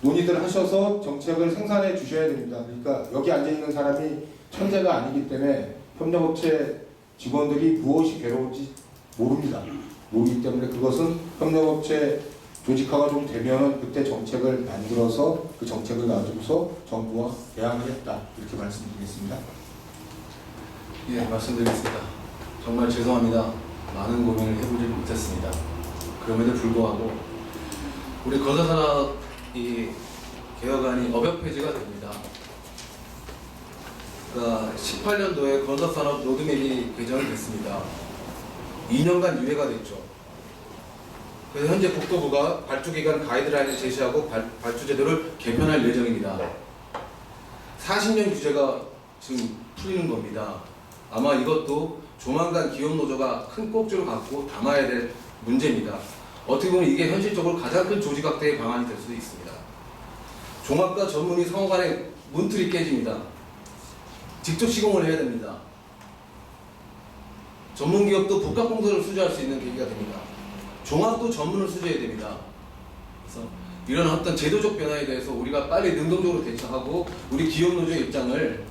[SPEAKER 3] 논의들 하셔서 정책을 생산해 주셔야 됩니다. 그러니까 여기 앉아 있는 사람이 천재가 아니기 때문에 협력업체 직원들이 무엇이 괴로운지 모릅니다. 모르기 때문에 그것은 협력업체 조직화가 좀 되면은 그때 정책을 만들어서 그 정책을 가지고서 정부와 대항하겠다 이렇게 말씀드리겠습니다.
[SPEAKER 2] 예, 말씀드리겠습니다. 정말 죄송합니다. 많은 고민을 해보지 못했습니다. 그럼에도 불구하고 우리 건설산업 이 개혁안이 업역 폐지가 됩니다. 그러니까 18년도에 건설산업 로드맵이 개정이 됐습니다. 2년간 유예가 됐죠. 그래서 현재 국토부가 발주기간 가이드라인을 제시하고 발주 제도를 개편할 예정입니다. 40년 규제가 지금 풀리는 겁니다. 아마 이것도 조만간 기업노조가 큰 꼭지로 갖고 담아야 될 문제입니다. 어떻게 보면 이게 현실적으로 가장 큰 조직 확대의 방안이 될 수도 있습니다. 종합과 전문의 상호 간의 문틀이 깨집니다. 직접 시공을 해야 됩니다. 전문기업도 복합공사를 수주할 수 있는 계기가 됩니다. 종합도 전문을 수주해야 됩니다. 그래서 이런 어떤 제도적 변화에 대해서 우리가 빨리 능동적으로 대처하고 우리 기업노조의 입장을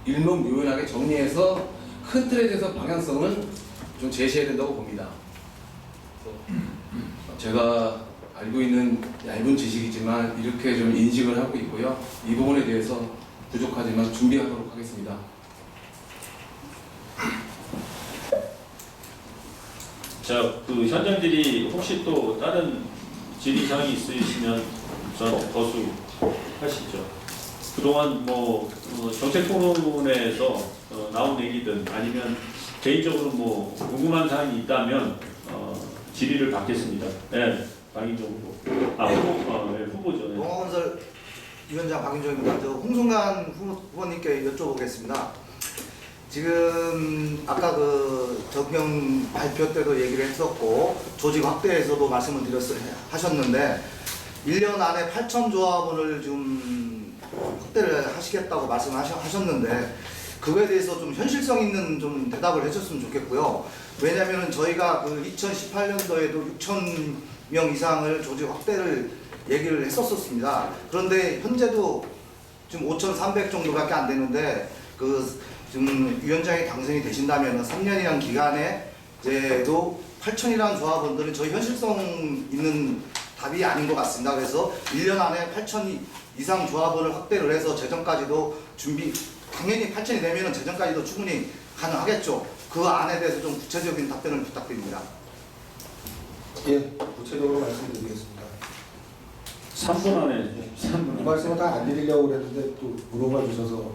[SPEAKER 2] 일목요연하게 정리해서 큰 틀에 대해서 방향성은 좀 제시해야 된다고 봅니다. 제가 알고 있는 얇은 지식이지만 이렇게 좀 인식을 하고 있고요. 이 부분에 대해서 부족하지만 준비하도록 하겠습니다.
[SPEAKER 1] 자, 그 현장들이 혹시 또 다른 질의사항이 있으시면 우선 거수하시죠. 그동안 정책 토론에서 나온 얘기든 아니면 개인적으로 궁금한 사항이 있다면 질의를 받겠습니다. 네, 박인종 후보. 후보죠. 네.
[SPEAKER 6] 동아건설 위원장 박인종입니다. 저 홍순관 후보님께 여쭤보겠습니다. 지금 아까 그 적용 발표 때도 얘기를 했었고 조직 확대에서도 말씀을 하셨는데 1년 안에 8천 조합원을 좀 확대를 하시겠다고 말씀하셨는데 그거에 대해서 좀 현실성 있는 좀 대답을 해줬으면 좋겠고요. 왜냐하면 저희가 그 2018년도에도 6천 명 이상을 조직 확대를 얘기를 했었습니다. 그런데 현재도 지금 5,300 정도밖에 안 되는데 지금 위원장이 당선이 되신다면 3년이라는 기간에 이제도 8천이라는 조합원들은 저희 현실성 있는 답이 아닌 것 같습니다. 그래서 1년 안에 8천 이상 조합원을 확대를 해서 재정까지도 당연히 8천이 되면 재정까지도 충분히 가능하겠죠. 그 안에 대해서 좀 구체적인 답변을 부탁드립니다.
[SPEAKER 3] 예, 구체적으로 말씀드리겠습니다.
[SPEAKER 1] 3분 안에
[SPEAKER 3] 이 말씀을 다 안 드리려고 그랬는데 또 물어봐 주셔서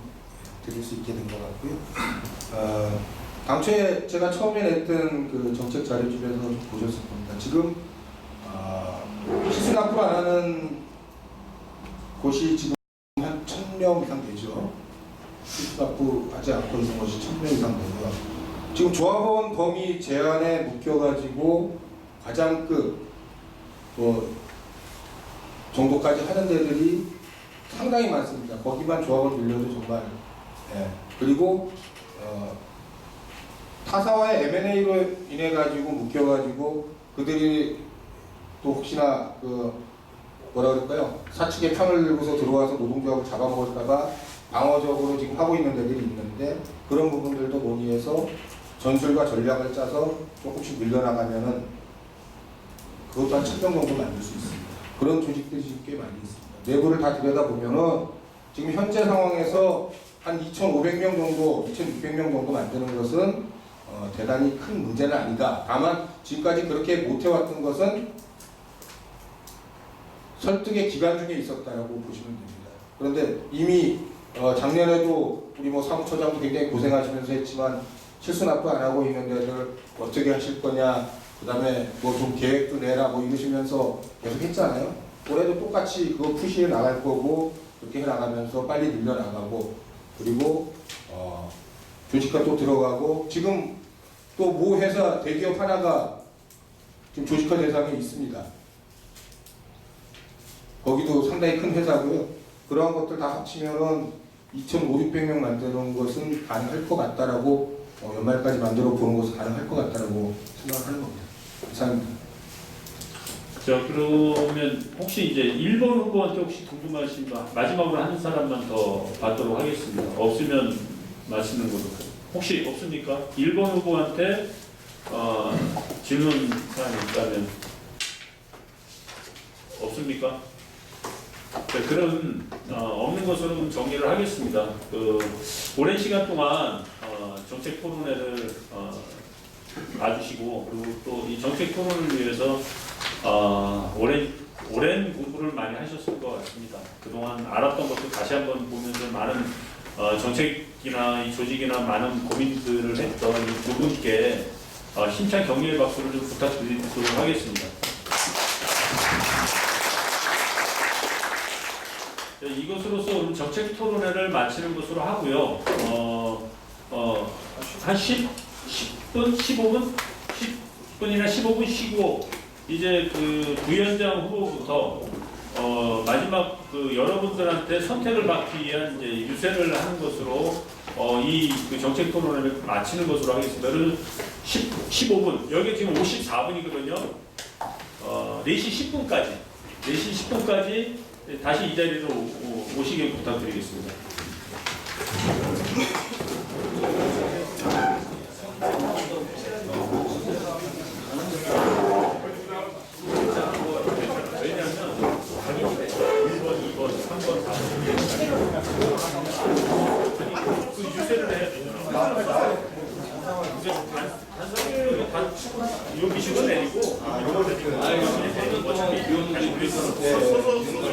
[SPEAKER 3] 드릴 수 있게 된 것 같고요. 당초에 제가 처음에 냈던 그 정책 자료 중에서 좀 보셨을 겁니다. 지금 시승 앞으로 안 하는 곳이 지금 한 1,000명 이상 되죠. 시승 앞으로 하지 않고 있는 곳이 1,000명 이상 되고요. 지금 조합원 범위 제한에 묶여가지고 과장급 정도까지 하는 데들이 상당히 많습니다. 거기만 조합을 늘려도 정말. 그리고 타사와의 M&A로 인해 가지고 묶여가지고 그들이 또 혹시나 뭐라 그럴까요? 사측의 편을 들고서 들어와서 노동조합을 잡아먹을까봐 방어적으로 지금 하고 있는 데들이 있는데 그런 부분들도 논의해서 전술과 전략을 짜서 조금씩 밀려나가면은 그것도 한 1,000명 정도 만들 수 있습니다. 그런 조직들이 지금 꽤 많이 있습니다. 내부를 다 들여다보면은 지금 현재 상황에서 한 2,500명 정도, 2,600명 정도 만드는 것은 대단히 큰 문제는 아니다. 다만 지금까지 그렇게 못해왔던 것은 설득의 기간 중에 있었다라고 보시면 됩니다. 그런데 이미 작년에도 우리 사무처장도 굉장히 고생하시면서 했지만 실수 납부 안 하고 있는 데를 어떻게 하실 거냐, 그 다음에 좀 계획도 내라 이러시면서 계속 했잖아요. 올해도 똑같이 그거 푸시해 나갈 거고 그렇게 해 나가면서 빨리 늘려 나가고 그리고 조직화 또 들어가고 지금 또 모 회사 대기업 하나가 지금 조직화 대상에 있습니다. 거기도 상당히 큰 회사고요. 그러한 것들 다 합치면은 2,500명 만드는 것은 가능할 것 같다라고 연말까지 만들어 보는 것은 가능할 것 같다라고 생각하는 겁니다. 감사합니다.
[SPEAKER 1] 자, 그러면 혹시 이제 1번 후보한테 혹시 궁금하신 거 마지막으로 한 사람만 더 받도록 하겠습니다. 없으면 마치는 걸로. 혹시 없습니까? 1번 후보한테 질문 사항이 있다면 없습니까? 네, 그럼 없는 것으로 정리를 하겠습니다. 오랜 시간 동안 정책 토론회를 봐주시고 그리고 또 이 정책 토론을 위해서 오랜 공부를 많이 하셨을 것 같습니다. 그동안 알았던 것도 다시 한번 보면서 많은 정책이나 이 조직이나 많은 고민들을 했던 이 두 분께 힘찬 격려의 박수를 좀 부탁드리도록 하겠습니다. 이것으로서 오늘 정책 토론회를 마치는 것으로 하고요. 한 10분, 15분? 10분이나 15분 쉬고 이제 부위원장 후보부터 마지막 여러분들한테 선택을 받기 위한 이제 유세를 하는 것으로 이 정책 토론회를 마치는 것으로 하겠습니다. 그래서 15분, 여기 지금 54분이거든요. 4시 10분까지 다시 이 자리로 오시길 부탁드리겠습니다. 왜냐하면 1번, 2번, 3번, 4번 그 유세를 해야 되잖아. 여기 식은 내리고 어차피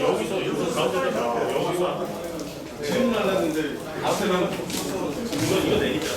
[SPEAKER 1] 여기서 이렇게 가운데 여기서 지금 나갔는데 앞에는 이거 내리자.